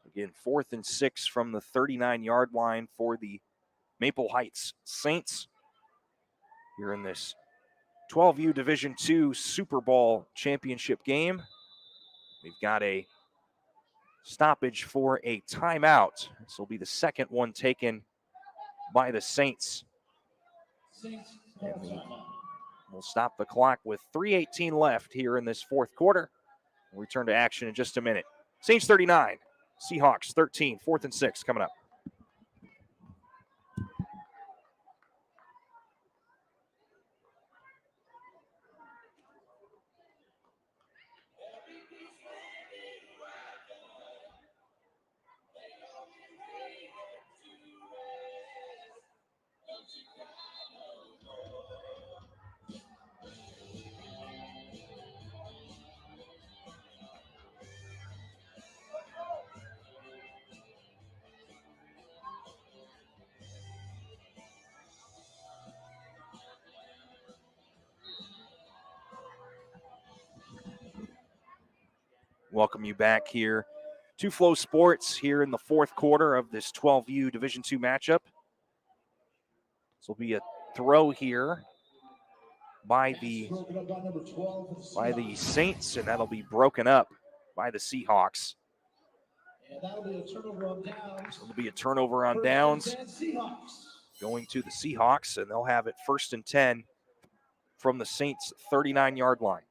Again, 4th and 6 from the 39-yard line for the Maple Heights Saints here in this 12U Division II Super Bowl championship game. We've got a stoppage for a timeout. This will be the second one taken by the Saints. And we'll stop the clock with 3:18 left here in this fourth quarter. We'll return to action in just a minute. Saints 39, Seahawks 13, 4th and 6 coming up. Welcome you back here to Flow Sports here in the fourth quarter of this 12U Division II matchup. This will be a throw here by the Saints, and that'll be broken up by the Seahawks. And that'll be a turnover on downs. So it'll be a turnover on downs going to the Seahawks, and they'll have it 1st and 10 from the Saints' 39-yard line.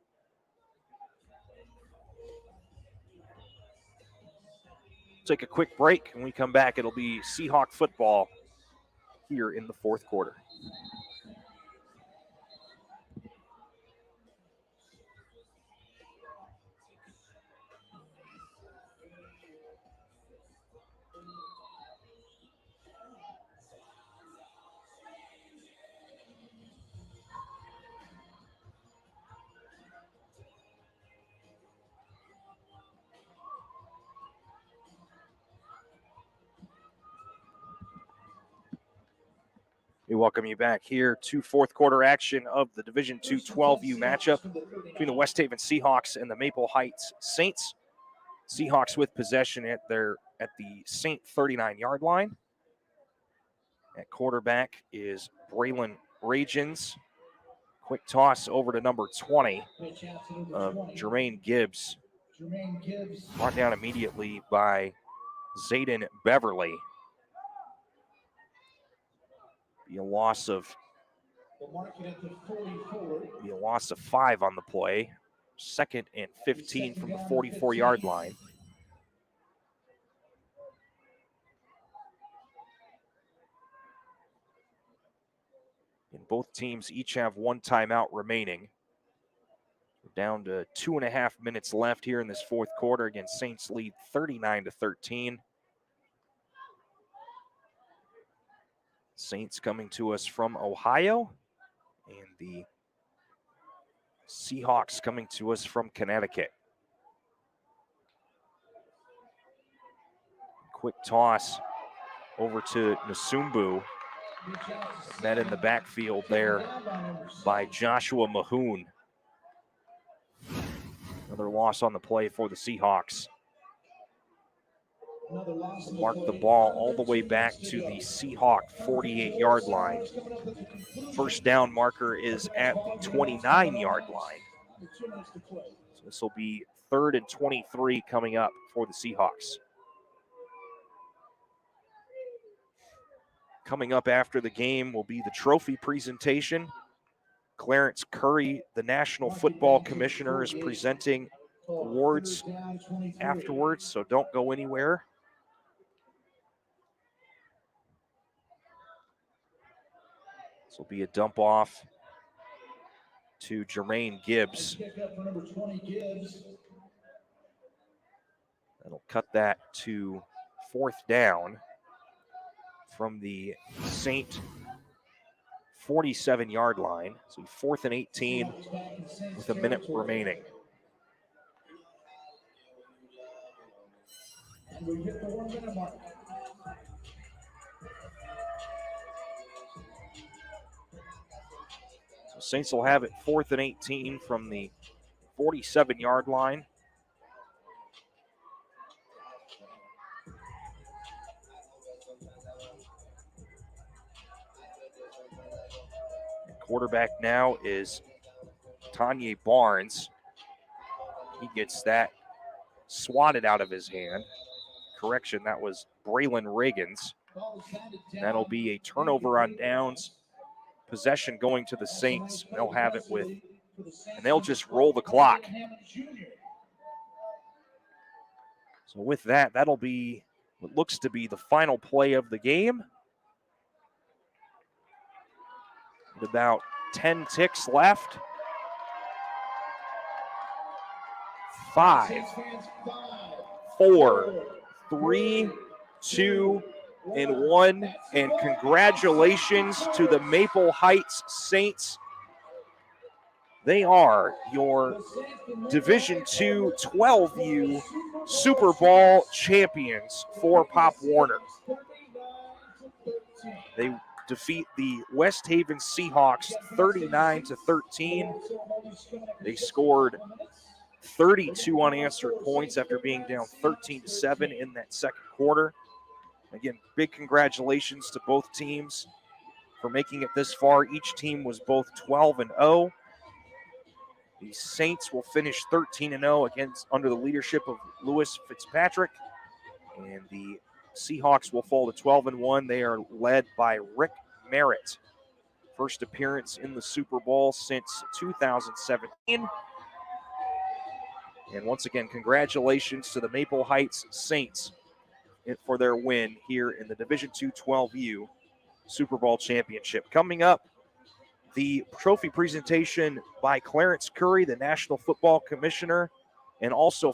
Take a quick break. When we come back, it'll be Seahawk football here in the fourth quarter. We welcome you back here to fourth quarter action of the Division II 12U matchup between the West Haven Seahawks and the Maple Heights Saints. Seahawks with possession at the Saint 39-yard line. At quarterback is Braylon Ragens. Quick toss over to number 20 of Jermaine Gibbs. Brought down immediately by Zayden Beverly. Be a loss of 5 on the play. 2nd and 15 from the 44-yard line. And both teams each have one timeout remaining. We're down to 2.5 minutes left here in this fourth quarter. Again, Saints lead 39-13. Saints coming to us from Ohio, and the Seahawks coming to us from Connecticut. Quick toss over to Nsumbu. Met in the backfield there by Joshua Mahoon. Another loss on the play for the Seahawks. Mark the ball all the way back to the Seahawk 48-yard line. First down marker is at the 29-yard line. So this will be 3rd and 23 coming up for the Seahawks. Coming up after the game will be the trophy presentation. Clarence Curry, the National Football Commissioner, is presenting awards afterwards, so don't go anywhere. This will be a dump off to Jermaine Gibbs. That'll cut that to 4th down from the Saint 47-yard line. So 4th and 18 with a minute remaining. And we hit the 1-minute mark. So Saints will have it 4th and 18 from the 47-yard line. Quarterback now is Tanya Barnes. He gets that swatted out of his hand. Correction, that was Braylon Reagan's. That'll be a turnover on downs. Possession going to the Saints. They'll have it with, and they'll just roll the clock. So with that, that'll be what looks to be the final play of the game. With about 10 ticks left. 5, 4, 3, 2, and 1. And congratulations to the Maple Heights Saints. They are your Division II 12U Super Bowl champions for Pop Warner. They defeat the West Haven Seahawks 39-13. They scored 32 unanswered points after being down 13-7 in that second quarter. Again, big congratulations to both teams for making it this far. Each team was both 12-0. The Saints will finish 13-0 against under the leadership of Lewis Fitzpatrick. And the Seahawks will fall to 12-1. They are led by Rick Merritt. First appearance in the Super Bowl since 2017. And once again, congratulations to the Maple Heights Saints for their win here in the Division II 12U Super Bowl championship. Coming up, the trophy presentation by Clarence Curry, the National Football Commissioner, and also